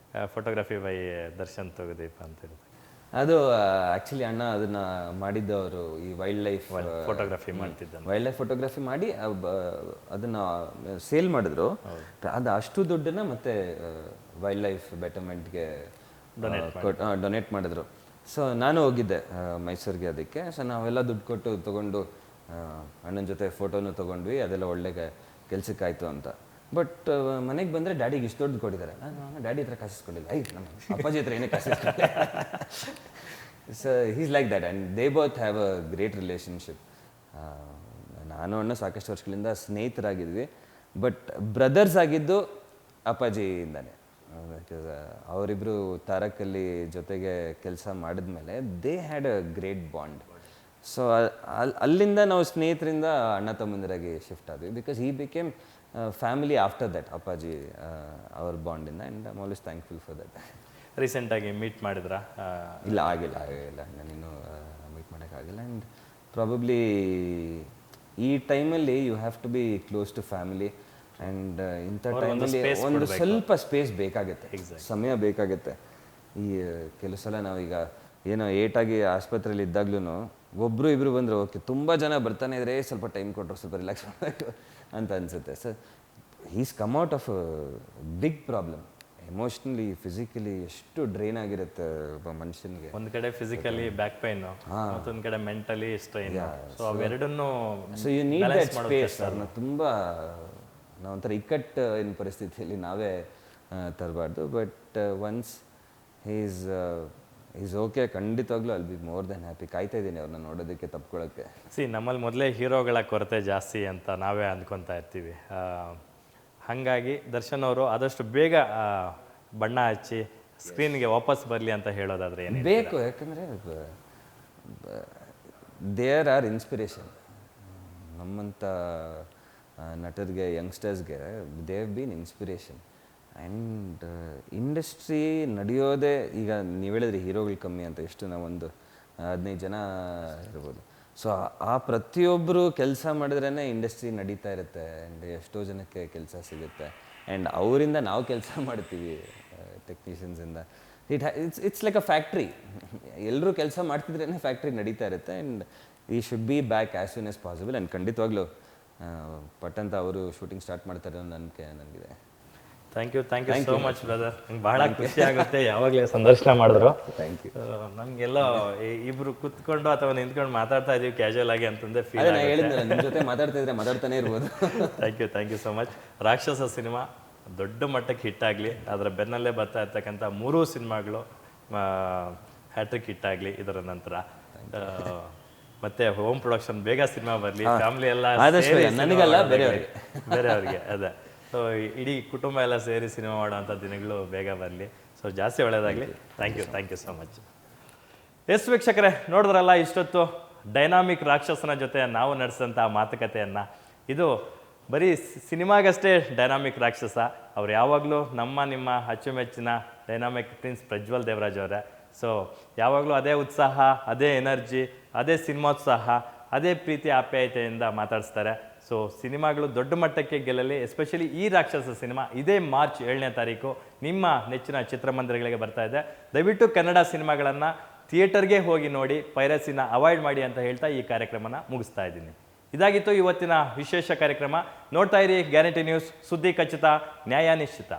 ಫೋಟೋಗ್ರಫಿ ಬೈ ದರ್ಶನ್ ತೋಗದೀಪ ಅಂತ ಇರುತ್ತೆ. ಅದು ಆ್ಯಕ್ಚುಲಿ ಅಣ್ಣ ಅದನ್ನ ಮಾಡಿದ್ದವರು ಈ ವೈಲ್ಡ್ ಲೈಫ್ ಫೋಟೋಗ್ರಫಿ ಮಾಡ್ತಿದ್ದ ವೈಲ್ಡ್ ಲೈಫ್ ಫೋಟೋಗ್ರಫಿ ಮಾಡಿ ಅದನ್ನ ಸೇಲ್ ಮಾಡಿದ್ರು. ಅದು ಅಷ್ಟು ದುಡ್ಡನ್ನ ಮತ್ತೆ ವೈಲ್ಡ್ ಲೈಫ್ ಬೆಟರ್ಮೆಂಟ್ಗೆ ಡೊನೇಟ್ ಮಾಡಿದ್ರು. ಸೊ ನಾನು ಹೋಗಿದ್ದೆ ಮೈಸೂರಿಗೆ ಅದಕ್ಕೆ. ಸೊ ನಾವೆಲ್ಲ ದುಡ್ಡು ಕೊಟ್ಟು ತೊಗೊಂಡು ಅಣ್ಣನ ಜೊತೆ ಫೋಟೋನು ತೊಗೊಂಡ್ವಿ. ಅದೆಲ್ಲ ಒಳ್ಳೆ ಕೆಲ್ಸಕ್ಕಾಯ್ತು ಅಂತ. ಬಟ್ ಮನೆಗೆ ಬಂದರೆ ಡ್ಯಾಡಿಗೆ ಇಷ್ಟು ದುಡ್ಡು ಕೊಟ್ಟಿದ್ದಾರೆ. ನಾನು ಡ್ಯಾಡಿ ಹತ್ರ ಕಾಸಿಸ್ಕೊಂಡಿಲ್ಲ. ನಮ್ಮ ಅಪ್ಪಾಜಿ ಹತ್ರ ಏನೇ ಕಾಸಿಸ್ಕೊಂಡಿಲ್ಲ. So he's like that and they both have a great relationship. ನಾನು ಅಣ್ಣ ಸಾಕಷ್ಟು ವರ್ಷಗಳಿಂದ ಸ್ನೇಹಿತರಾಗಿದ್ವಿ. ಬಟ್ ಬ್ರದರ್ಸ್ ಆಗಿದ್ದು ಅಪ್ಪಾಜಿಯಿಂದಾನೆ. ಬಿಕಾಸ್ ಅವರಿಬ್ಬರು ತಾರಕಲ್ಲಿ ಜೊತೆಗೆ ಕೆಲಸ ಮಾಡಿದ್ಮೇಲೆ they had a great bond. So ಅಲ್ಲಿಂದ ನಾವು ಸ್ನೇಹಿತರಿಂದ ಅಣ್ಣ ತಮ್ಮಂದಿರಾಗಿ ಶಿಫ್ಟ್ ಆದ್ವಿ. Because he became family after that ಅಪ್ಪಾಜಿ ಅವ್ರ ಬಾಂಡಿಂದ. And I am always thankful for that. ರೀಸೆಂಟಾಗಿ ಮೀಟ್ ಮಾಡಿದ್ರಾ? ಇಲ್ಲ, ಆಗಿಲ್ಲ. ನಾನಿನ್ನೂ ಮೀಟ್ ಮಾಡೋಕ್ಕಾಗಿಲ್ಲ. ಆ್ಯಂಡ್ ಪ್ರಾಬಬ್ಲಿ ಈ ಟೈಮಲ್ಲಿ you have to be close to family. And ಇಂಥ ಟೈಮಲ್ಲಿ ಒಂದು ಸ್ವಲ್ಪ ಸ್ಪೇಸ್ ಬೇಕಾಗುತ್ತೆ, ಸಮಯ ಬೇಕಾಗುತ್ತೆ. ಈ ಕೆಲವು ಸಲ ನಾವೀಗ ಏನೋ ಏಟಾಗಿ ಆಸ್ಪತ್ರೆಯಲ್ಲಿ ಇದ್ದಾಗ್ಲೂ ಒಬ್ಬರು ಇಬ್ಬರು ಬಂದರೆ ಓಕೆ, ತುಂಬ ಜನ ಬರ್ತಾನೆ ಇದ್ರೆ ಸ್ವಲ್ಪ ಟೈಮ್ ಕೊಟ್ಟರು ಸ್ವಲ್ಪ ರಿಲ್ಯಾಕ್ಸ್ ಮಾಡಬೇಕು ಅಂತ ಅನಿಸುತ್ತೆ. So he's come out of big problem. Emotionally, physically ಎಷ್ಟು ಡ್ರೈನ್ ಆಗಿರುತ್ತೆ ಒಬ್ಬ ಮನುಷ್ಯನಿಗೆ. ಒಂದು ಕಡೆ ಫಿಸಿಕಲಿ ಬ್ಯಾಕ್ ಪೈನ್, ಮತ್ತೊಂದು ಕಡೆ ಮೆಂಟಲಿ ಸ್ಟ್ರೈನ್. ಸೊ ಅವೆರಡನ್ನೂ so you need that space. ಅದನ್ನ ತುಂಬ ನಾವೊಂಥರ ಇಕ್ಕಟ್ಟಿನ ಪರಿಸ್ಥಿತಿಯಲ್ಲಿ ನಾವೇ ತರಬಾರ್ದು. ಬಟ್ ಒನ್ಸ್ ಈಸ್ ಓಕೆ, ಖಂಡಿತವಾಗ್ಲೂ ಅಲ್ಲಿ ಬಿ ಮೋರ್ ದೆನ್ ಹ್ಯಾಪಿ. ಕಾಯ್ತಾ ಇದ್ದೀನಿ ಅವ್ರನ್ನ ನೋಡೋದಕ್ಕೆ, ತಪ್ಕೊಳ್ಳೋಕ್ಕೆ. ನಮ್ಮಲ್ಲಿ ಮೊದಲೇ ಹೀರೋಗಳ ಕೊರತೆ ಜಾಸ್ತಿ ಅಂತ ನಾವೇ ಅಂದ್ಕೊತಾ ಇರ್ತೀವಿ. ಹಾಗಾಗಿ ದರ್ಶನ್ ಅವರು ಆದಷ್ಟು ಬೇಗ ಬಣ್ಣ ಹಚ್ಚಿ ಸ್ಕ್ರೀನ್ಗೆ ವಾಪಸ್ ಬರಲಿ ಅಂತ ಹೇಳೋದಾದ್ರೆ ಏನು ಬೇಕು? ಯಾಕಂದರೆ ದೇರ್ ಆರ್ ಇನ್ಸ್ಪಿರೇಷನ್. ನಮ್ಮಂಥ ನಟರಿಗೆ, ಯಂಗ್ಸ್ಟರ್ಸ್ಗೆ they have been inspiration. And industry ನಡೆಯೋದೇ ಈಗ ನೀವು ಹೇಳಿದ್ರಿ ಹೀರೋಗಳು ಕಮ್ಮಿ ಅಂತ. ಎಷ್ಟು ನಾವೊಂದು 15 ಜನ ಇರ್ಬೋದು. ಸೊ ಆ ಪ್ರತಿಯೊಬ್ಬರು ಕೆಲಸ ಮಾಡಿದ್ರೇ ಇಂಡಸ್ಟ್ರಿ ನಡೀತಾ ಇರುತ್ತೆ. ಆ್ಯಂಡ್ ಎಷ್ಟೋ ಜನಕ್ಕೆ ಕೆಲಸ ಸಿಗುತ್ತೆ. ಆ್ಯಂಡ್ ಅವರಿಂದ ನಾವು ಕೆಲಸ ಮಾಡ್ತೀವಿ, ಟೆಕ್ನಿಷಿಯನ್ಸಿಂದ. It's like a factory. ಎಲ್ಲರೂ ಕೆಲಸ ಮಾಡ್ತಿದ್ರೇ ಫ್ಯಾಕ್ಟ್ರಿ ನಡೀತಾ ಇರುತ್ತೆ. And he should be back as soon as possible. And ಖಂಡಿತವಾಗ್ಲೂ ಪಟ್ಟಂತ ಅವರು ಶೂಟಿಂಗ್ ಸ್ಟಾರ್ಟ್ ಮಾಡ್ತಾರೆ ಅನ್ನೋ ನಂಬಿಕೆ ನನಗಿದೆ. Thank you so much brother. ನಂಗೆ ಭಾಳ ಖುಷಿ ಆಗುತ್ತೆ ಯಾವಾಗಲೇ ಸಂದರ್ಶನ ಮಾಡಿದ್ರು. Thank you. ನಮಗೆಲ್ಲ ಇಬ್ರು ಕುತ್ಕೊಂಡು ಅಥವಾ ನಿಂತ್ಕೊಂಡು ಮಾತಾಡ್ತಾ ಇದೀವಿ ಕ್ಯಾಶುವಲ್ ಆಗಿ ಅಂತಂದೇ ಫೀಲ್. ಹೇಳಿದ್ನಲ್ಲ, ನಿಮ್ಮ ಜೊತೆ ಮಾತಾಡ್ತಾ ಇದ್ರೆ ಮಾತಾಡ್ತಾನೆ ಇರ್ಬೋದು. Thank you so much. Rakshasa cinema ದೊಡ್ಡ ಮಟ್ಟಕ್ಕೆ ಹಿಟ್ ಆಗಲಿ. ಅದರ ಬೆನ್ನಲ್ಲೇ ಬರ್ತಾ ಇರ್ತಕ್ಕಂಥ 3 ಸಿನಿಮಾಗಳು ಹ್ಯಾಟ್ರಿಕ್ ಹಿಟ್ ಆಗಲಿ. ಇದರ ನಂತರ ಮತ್ತೆ ಹೋಮ್ ಪ್ರೊಡಕ್ಷನ್ ಬೇಗ ಸಿನಿಮಾ ಬರಲಿ. ಫ್ಯಾಮಿಲಿ ಎಲ್ಲ ನನಗಲ್ಲ, ಬೇರೆಯವ್ರಿಗೆ ಅದೇ. ಸೊ ಇಡೀ ಕುಟುಂಬ ಎಲ್ಲ ಸೇರಿ ಸಿನಿಮಾ ಮಾಡೋಂಥ ದಿನಗಳು ಬೇಗ ಬರಲಿ. ಸೊ ಜಾಸ್ತಿ ಒಳ್ಳೆಯದಾಗಲಿ. Thank you so much. Yes ವೀಕ್ಷಕರೇ, ನೋಡಿದ್ರಲ್ಲ ಇಷ್ಟೊತ್ತು ಡೈನಾಮಿಕ್ ರಾಕ್ಷಸನ ಜೊತೆ ನಾವು ನಡೆಸಿದಂಥ ಮಾತುಕತೆಯನ್ನು. ಇದು ಬರೀ ಸಿನಿಮಾಗಷ್ಟೇ ಡೈನಾಮಿಕ್ ರಾಕ್ಷಸ. ಅವ್ರು ಯಾವಾಗಲೂ ನಿಮ್ಮ ಅಚ್ಚುಮೆಚ್ಚಿನ ಡೈನಾಮಿಕ್ ಪ್ರಿನ್ಸ್ ಪ್ರಜ್ವಲ್ ದೇವರಾಜ್ ಅವರೇ. ಸೊ ಯಾವಾಗಲೂ ಅದೇ ಉತ್ಸಾಹ, ಅದೇ ಎನರ್ಜಿ, ಅದೇ ಸಿನಿಮೋತ್ಸಾಹ, ಅದೇ ಪ್ರೀತಿ ಆಪ್ಯಾಯತೆಯಿಂದ ಮಾತಾಡಿಸ್ತಾರೆ. ಸೊ ಸಿನಿಮಾಗಳು ದೊಡ್ಡ ಮಟ್ಟಕ್ಕೆ ಗೆಲ್ಲಲಿ. ಎಸ್ಪೆಷಲಿ ಈ ರಾಕ್ಷಸ ಸಿನಿಮಾ ಇದೇ ಮಾರ್ಚ್ 7ನೇ ತಾರೀಕು ನಿಮ್ಮ ನೆಚ್ಚಿನ ಚಿತ್ರಮಂದಿರಗಳಿಗೆ ಬರ್ತಾ ಇದೆ. ದಯವಿಟ್ಟು ಕನ್ನಡ ಸಿನಿಮಾಗಳನ್ನು ಥಿಯೇಟರ್ಗೆ ಹೋಗಿ ನೋಡಿ, ಪೈರಸಿನ ಅವಾಯ್ಡ್ ಮಾಡಿ ಅಂತ ಹೇಳ್ತಾ ಈ ಕಾರ್ಯಕ್ರಮನ ಮುಗಿಸ್ತಾ ಇದ್ದೀನಿ. ಇದಾಗಿತ್ತು ಇವತ್ತಿನ ವಿಶೇಷ ಕಾರ್ಯಕ್ರಮ. ನೋಡ್ತಾ ಇರಿ ಗ್ಯಾರಂಟಿ ನ್ಯೂಸ್. ಸುದ್ದಿ ಖಚಿತ, ನ್ಯಾಯ ನಿಶ್ಚಿತ.